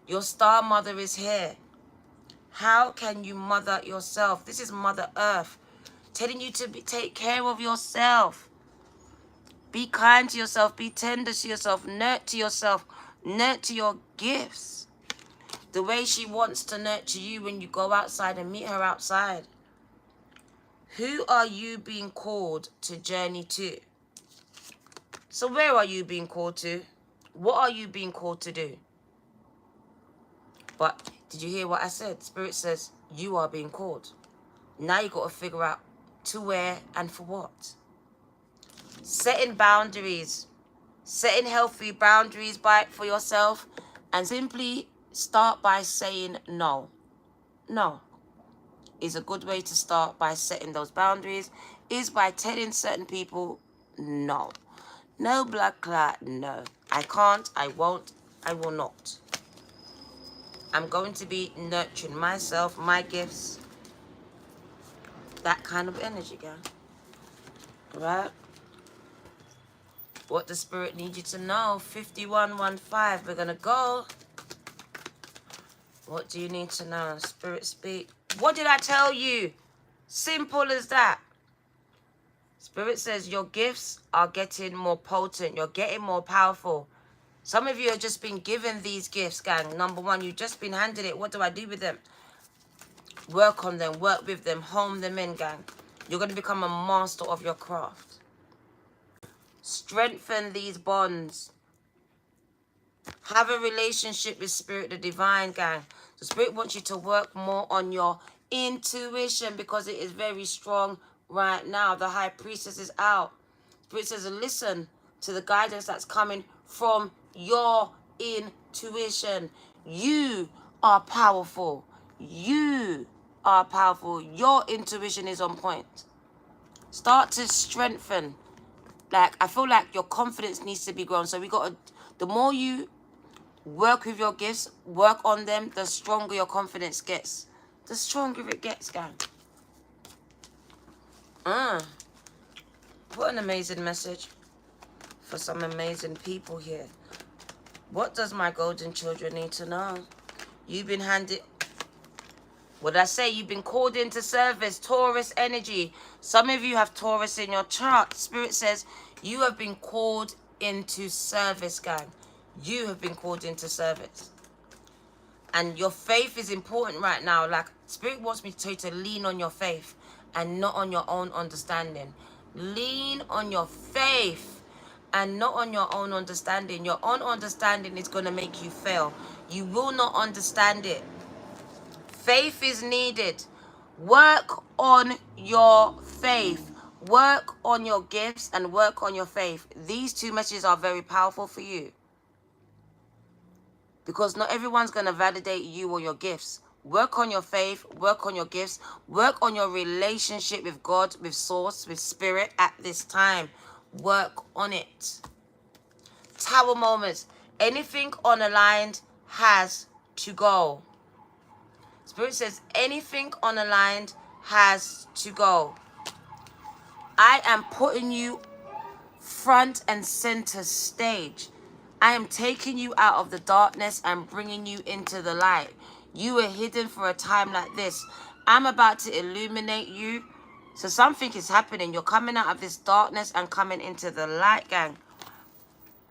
Your star mother is here. How can you mother yourself? This is Mother Earth telling you to take care of yourself. Be kind to yourself. Be tender to yourself. Nurture yourself. Nurture your gifts. The way she wants to nurture you when you go outside and meet her outside. Who are you being called to journey to? So where are you being called to? What are you being called to do? But did you hear what I said? Spirit says you are being called. Now you got to figure out to where and for what. Setting boundaries. Setting healthy boundaries for yourself. And simply start by saying no. No. Is a good way to start by setting those boundaries. Is by telling certain people no. No blood clot, no. I can't, I won't, I will not. I'm going to be nurturing myself, my gifts. That kind of energy, guys. Right? What does Spirit need you to know? 5115. We're going to go. What do you need to know? Spirit speak. What did I tell you? Simple as that. Spirit says your gifts are getting more potent. You're getting more powerful. Some of you have just been given these gifts, gang. Number one, you've just been handed it. What do I do with them? Work on them. Work with them. Hone them in, gang. You're going to become a master of your craft. Strengthen these bonds. Have a relationship with Spirit, the divine, gang. So Spirit wants you to work more on your intuition because it is very strong right now. The High Priestess is out. Spirit says listen to the guidance that's coming from your intuition. You are powerful. You are powerful. Your intuition is on point. Start to strengthen. Like, I feel like your confidence needs to be grown. So we got to, the more you work with your gifts, work on them, the stronger your confidence gets. The stronger it gets, gang. What an amazing message for some amazing people here. What does my golden children need to know? You've been handed... What did I say? You've been called into service. Taurus energy. Some of you have Taurus in your chart. Spirit says you have been called into service, gang. You have been called into service. And your faith is important right now. Like, Spirit wants me to tell you to lean on your faith and not on your own understanding. Lean on your faith and not on your own understanding. Your own understanding is going to make you fail. You will not understand it. Faith is needed. Work on your faith. Work on your gifts and work on your faith. These two messages are very powerful for you. Because not everyone's going to validate you or your gifts. Work on your faith. Work on your gifts. Work on your relationship with God, with Source, with Spirit at this time. Work on it. Tower moments. Anything unaligned has to go. Spirit says anything unaligned has to go. I am putting you front and center stage. I am taking you out of the darkness and bringing you into the light. You were hidden for a time like this. I'm about to illuminate you. So something is happening. You're coming out of this darkness and coming into the light, gang.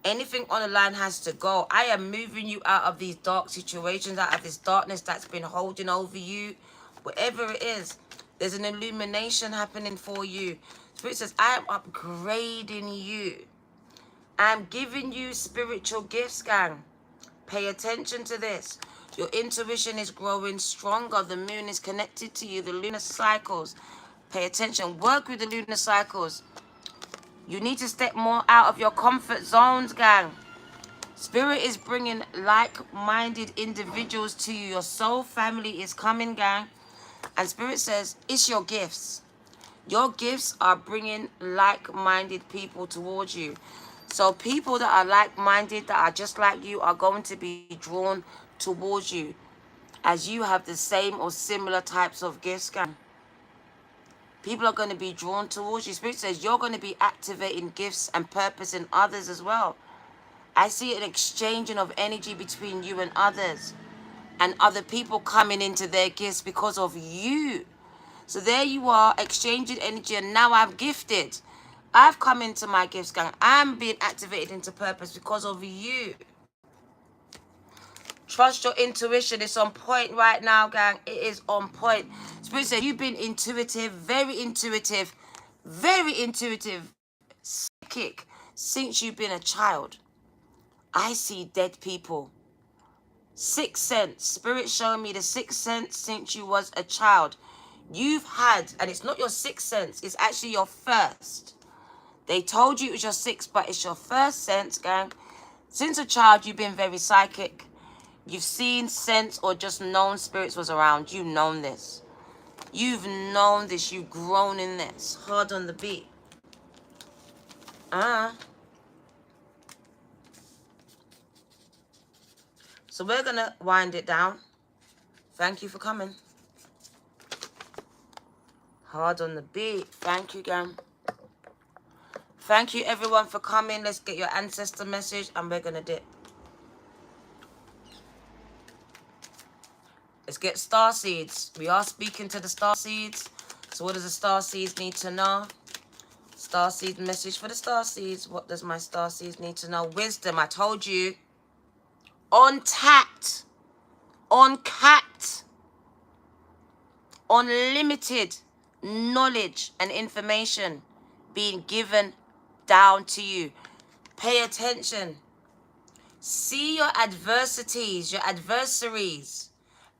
Anything on the line has to go. I am moving you out of these dark situations, out of this darkness that's been holding over you. Whatever it is, there's an illumination happening for you. Spirit says, I am upgrading you. I'm giving you spiritual gifts, gang. Pay attention to this. Your intuition is growing stronger. The moon is connected to you. The lunar cycles. Pay attention. Work with the lunar cycles. You need to step more out of your comfort zones, gang. Spirit is bringing like-minded individuals to you. Your soul family is coming, gang. And Spirit says, it's your gifts. Your gifts are bringing like-minded people towards you. So people that are like-minded, that are just like you, are going to be drawn towards you as you have the same or similar types of gifts, gang. People are going to be drawn towards you. Spirit says you're going to be activating gifts and purpose in others as well. I see an exchanging of energy between you and others. And other people coming into their gifts because of you. So there you are, exchanging energy. And now I'm gifted. I've come into my gifts, gang. I'm being activated into purpose because of you. Trust your intuition. It's on point right now, gang. It is on point. Spirit said you've been intuitive, very intuitive, psychic since you've been a child. I see dead people. Sixth sense. Spirit showing me the sixth sense since you was a child. You've had, and it's not your sixth sense, it's actually your first. They told you it was your sixth, but it's your first sense, gang. Since a child, you've been very psychic. You've seen, sensed, or just known spirits was around. You've known this. You've known this. You've grown in this. Hard on the beat. So we're going to wind it down. Thank you for coming. Hard on the beat. Thank you, gang. Thank you, everyone, for coming. Let's get your ancestor message, and we're going to dip. Let's get star seeds. We are speaking to the star seeds. So what does the star seeds need to know? Star seed message for the star seeds. What does my star seeds need to know? Wisdom. I told you. Untapped. Uncapped. Unlimited knowledge and information being given down to you. Pay attention. See your adversities, your adversaries,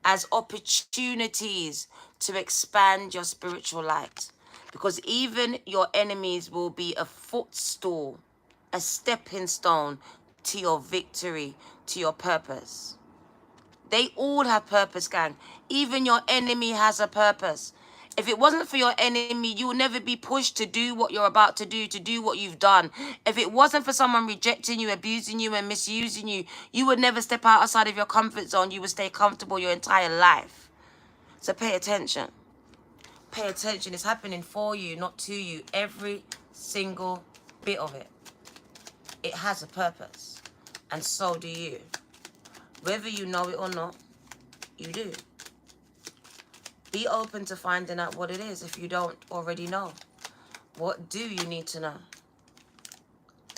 as opportunities to expand your spiritual light. Because even your enemies will be a footstool, a stepping stone to your victory, to your purpose. They all have purpose, gang. Even your enemy has a purpose. If it wasn't for your enemy, you would never be pushed to do what you're about to do what you've done. If it wasn't for someone rejecting you, abusing you, and misusing you, you would never step outside of your comfort zone. You would stay comfortable your entire life. So pay attention. Pay attention. It's happening for you, not to you. Every single bit of it. It has a purpose. And so do you. Whether you know it or not, you do. Be open to finding out what it is if you don't already know. What do you need to know?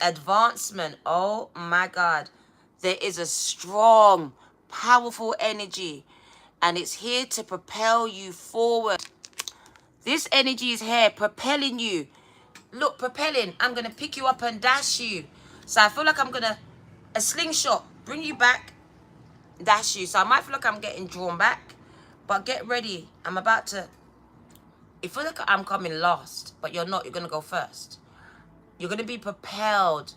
Advancement. Oh my God. There is a strong, powerful energy, and it's here to propel you forward. This energy is here propelling you. Look, propelling. I'm going to pick you up and dash you. So I feel like I'm going to, a slingshot, bring you back, dash you. So I might feel like I'm getting drawn back. But get ready. I'm about to... It feels like I'm coming last. But you're not. You're going to go first. You're going to be propelled.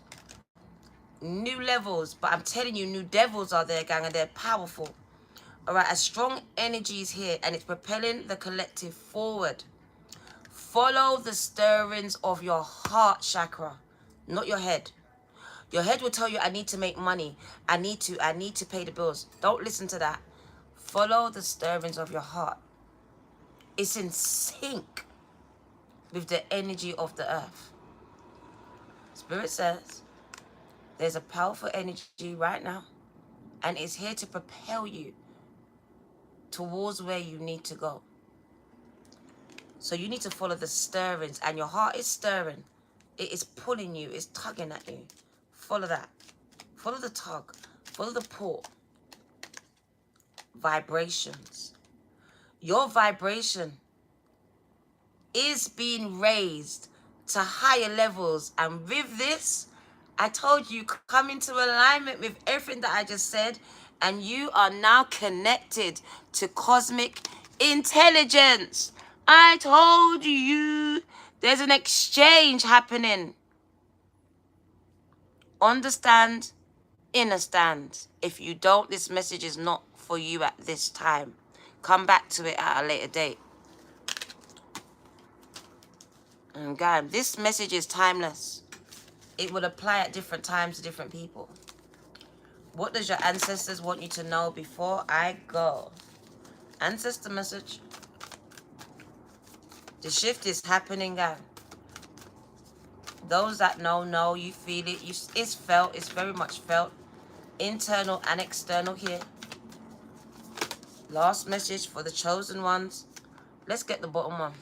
New levels. But I'm telling you, new devils are there, gang. And they're powerful. Alright, a strong energy is here. And it's propelling the collective forward. Follow the stirrings of your heart chakra. Not your head. Your head will tell you, I need to make money. I need to pay the bills. Don't listen to that. Follow the stirrings of your heart. It's in sync with the energy of the earth. Spirit says there's a powerful energy right now, and it's here to propel you towards where you need to go. So you need to follow the stirrings, and your heart is stirring. It is pulling you. It's tugging at you. Follow that. Follow the tug. Follow the pull. Vibrations. Your vibration is being raised to higher levels, and with this, I told you, come into alignment with everything that I just said, and you are now connected to cosmic intelligence. I told you there's an exchange happening. Understand, understand. If you don't, this message is not for you at this time. Come back to it at a later date. And guys, this message is timeless. It will apply at different times to different people. What does your ancestors want you to know before I go? Ancestor message. The shift is happening, guys. Those that know, you feel it. It's felt. It's very much felt. Internal and external here. Last message for the chosen ones. Let's get the bottom one.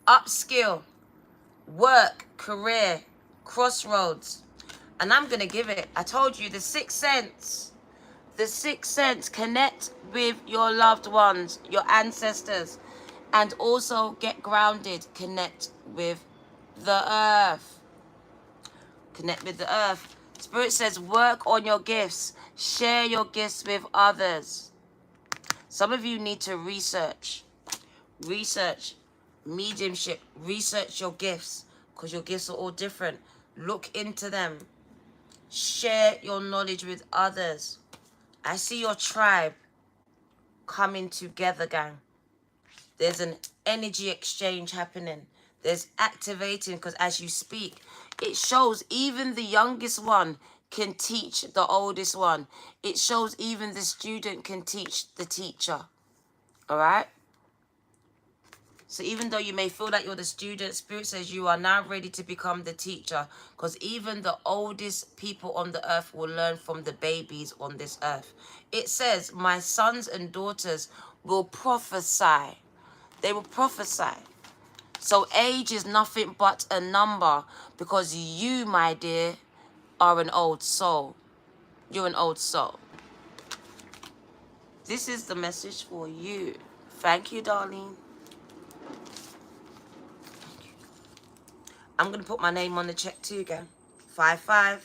Upskill. work, career, crossroads. And I'm going to give it. I told you, the sixth sense. The sixth sense. Connect with your loved ones, your ancestors. And also get grounded. Connect with the earth. Connect with the earth. Spirit says work on your gifts. Share your gifts with others. Some of you need to research. Research mediumship. Research your gifts. Because your gifts are all different. Look into them. Share your knowledge with others. I see your tribe coming together, gang. There's an energy exchange happening. There's activating, because as you speak, it shows even the youngest one can teach the oldest one. It shows even the student can teach the teacher. All right? So even though you may feel like you're the student, Spirit says you are now ready to become the teacher, because even the oldest people on the earth will learn from the babies on this earth. It says, my sons and daughters will prophesy. They will prophesy. So age is nothing but a number, because you, my dear, are an old soul. You're an old soul. This is the message for you. Thank you, darling. I'm going to put my name on the check too again. 5-5.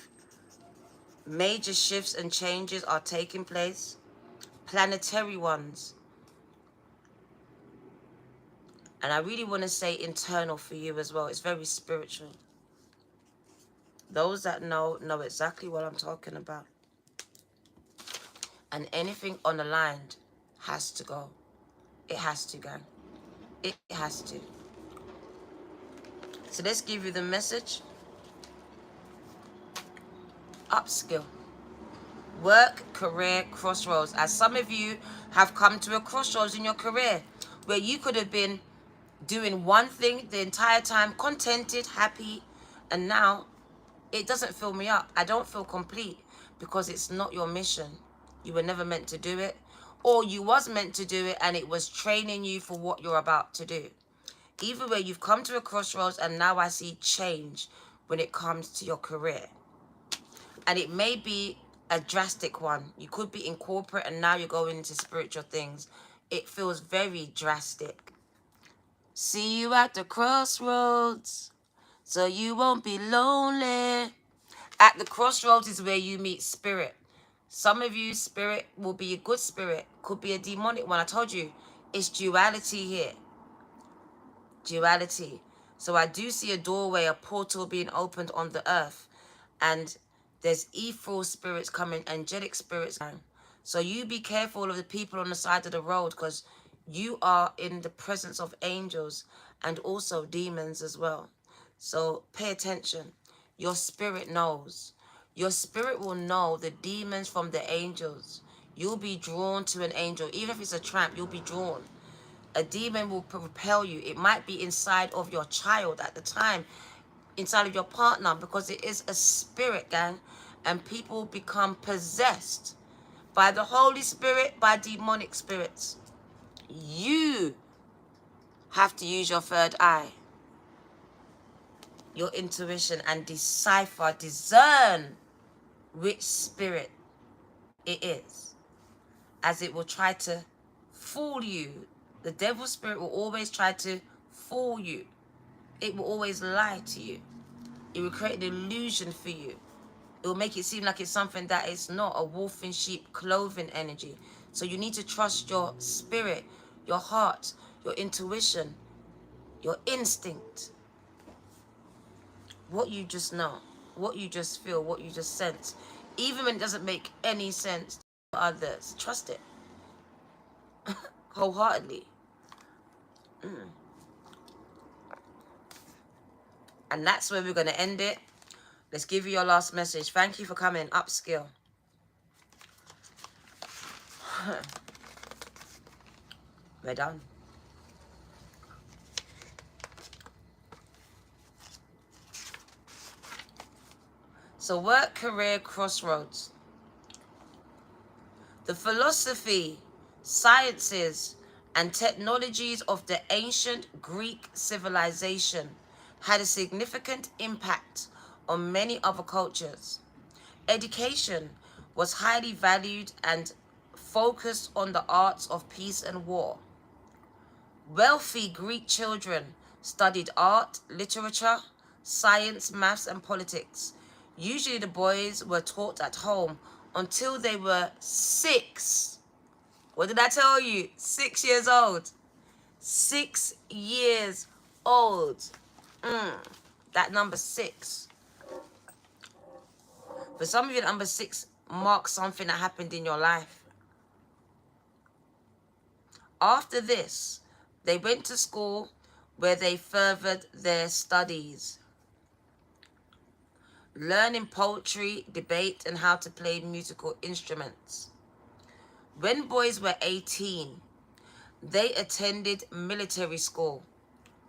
Major shifts and changes are taking place. Planetary ones. And I really want to say internal for you as well. It's very spiritual. Those that know exactly what I'm talking about. And anything unaligned has to go. It has to go. It has to. So let's give you the message. Upskill. Work, career, crossroads. As some of you have come to a crossroads in your career where you could have been doing one thing the entire time, contented, happy, and now it doesn't fill me up. I don't feel complete because it's not your mission. You were never meant to do it, or you was meant to do it and it was training you for what you're about to do. Either way, you've come to a crossroads and now I see change when it comes to your career. And it may be a drastic one. You could be in corporate and now you're going into spiritual things. It feels very drastic. See you at the crossroads, so you won't be lonely. At the crossroads is where you meet spirit. Some of you, spirit will be a good spirit. Could be a demonic one. I told you, it's duality here. Duality. So I do see a doorway, a portal being opened on the earth. And there's ethereal spirits coming, angelic spirits. So you be careful of the people on the side of the road, because you are in the presence of angels and also demons as well. So pay attention. Your spirit knows. Your spirit will know the demons from the angels. You'll be drawn to an angel. Even if it's a tramp, you'll be drawn. A demon will repel you. It might be inside of your child at the time, inside of your partner, because it is a spirit, gang. And people become possessed by the Holy Spirit, by demonic spirits. You have to use your third eye, your intuition, and decipher, discern which spirit it is, as it will try to fool you. The devil's spirit will always try to fool you. It will always lie to you. It will create an illusion for you. It will make it seem like it's something that it's not, a wolf in sheep clothing energy. So you need to trust your spirit, your heart, your intuition, your instinct. What you just know, what you just feel, what you just sense. Even when it doesn't make any sense to others, trust it. Wholeheartedly. And that's where we're going to end it. Let's give you your last message. Thank you for coming. Upskill. We're done. So work, career, crossroads. The philosophy, sciences, and technologies of the ancient Greek civilization had a significant impact on many other cultures. Education was highly valued and focused on the arts of peace and war. Wealthy Greek children studied art, literature, science, maths, and politics. Usually the boys were taught at home until they were 6. What did I tell you? 6 years old. 6 years old. That number 6. For some of you, the number 6 marks something that happened in your life. After this, they went to school where they furthered their studies, learning poetry, debate, and how to play musical instruments. When boys were 18, they attended military school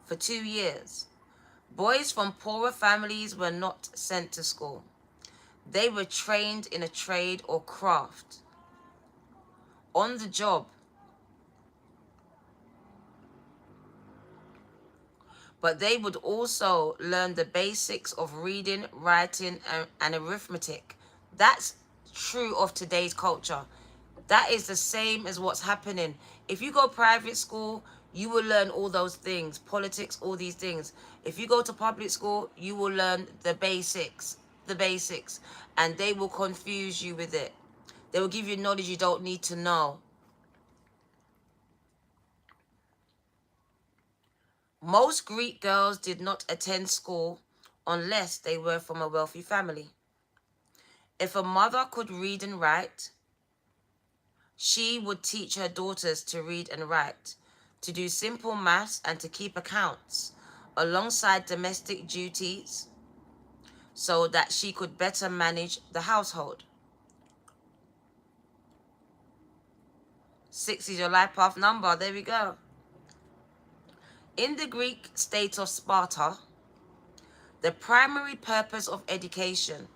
for 2 years. Boys from poorer families were not sent to school. They were trained in a trade or craft, on the job. But they would also learn the basics of reading, writing, and arithmetic. That's true of today's culture. That is the same as what's happening. If you go private school, you will learn all those things, politics, all these things. If you go to public school, you will learn the basics, and they will confuse you with it. They will give you knowledge you don't need to know. Most Greek girls did not attend school unless they were from a wealthy family. If a mother could read and write, she would teach her daughters to read and write, to do simple maths, and to keep accounts alongside domestic duties so that she could better manage the household. 6 is your life path number. There we go. In the Greek state of Sparta, the primary purpose of education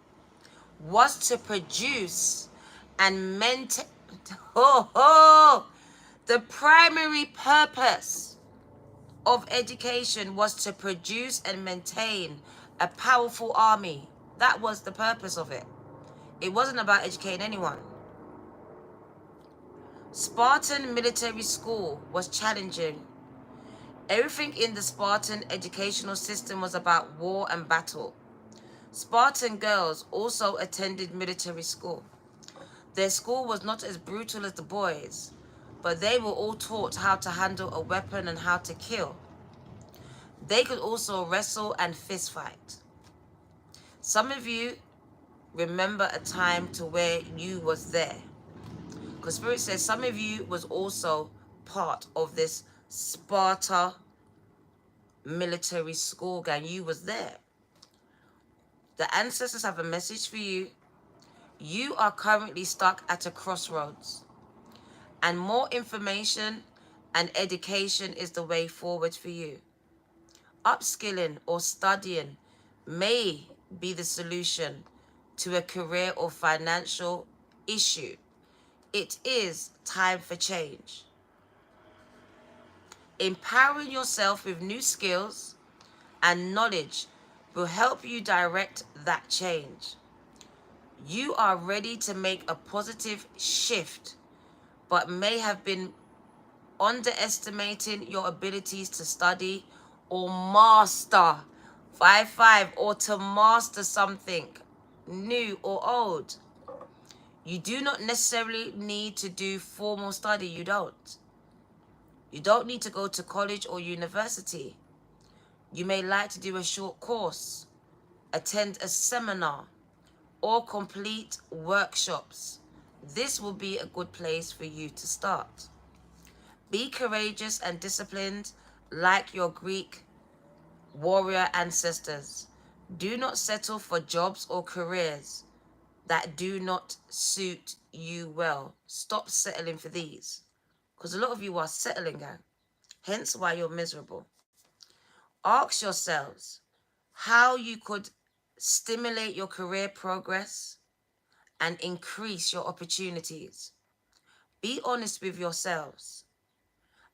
was to produce and maintain. The primary purpose of education was to produce and maintain a powerful army. That was the purpose of it. It wasn't about educating anyone. Spartan military school was challenging. Everything in the Spartan educational system was about war and battle. Spartan girls also attended military school. Their school was not as brutal as the boys, but they were all taught how to handle a weapon and how to kill. They could also wrestle and fist fight. Some of you remember a time to where you was there. Because Spirit says some of you was also part of this Sparta military school gang. You was there. The ancestors have a message for you. You are currently stuck at a crossroads, and more information and education is the way forward for you. Upskilling or studying may be the solution to a career or financial issue. It is time for change. Empowering yourself with new skills and knowledge will help you direct that change. You are ready to make a positive shift, but may have been underestimating your abilities to study or master 5-5, or to master something new or old. You do not necessarily need to do formal study. You don't. You don't need to go to college or university. You may like to do a short course, attend a seminar, or complete workshops. This will be a good place for you to start. Be courageous and disciplined like your Greek warrior ancestors. Do not settle for jobs or careers that do not suit you well. Stop settling for these, because a lot of you are settling, gang. Hence why you're miserable. Ask yourselves how you could stimulate your career progress and increase your opportunities. Be honest with yourselves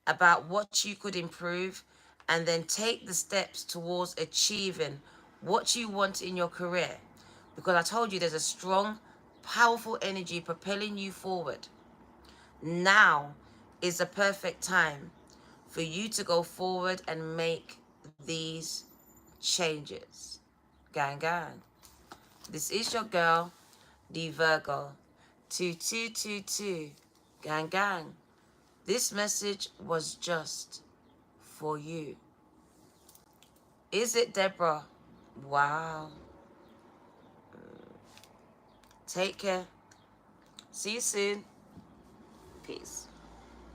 about what you could improve and then take the steps towards achieving what you want in your career. Because I told you there's a strong, powerful energy propelling you forward. Now is the perfect time for you to go forward and make these changes. Gang, gang. This is your girl, the Virgo. 2222. Gang, gang. This message was just for you. Is it, Deborah? Wow. Take care. See you soon. Peace.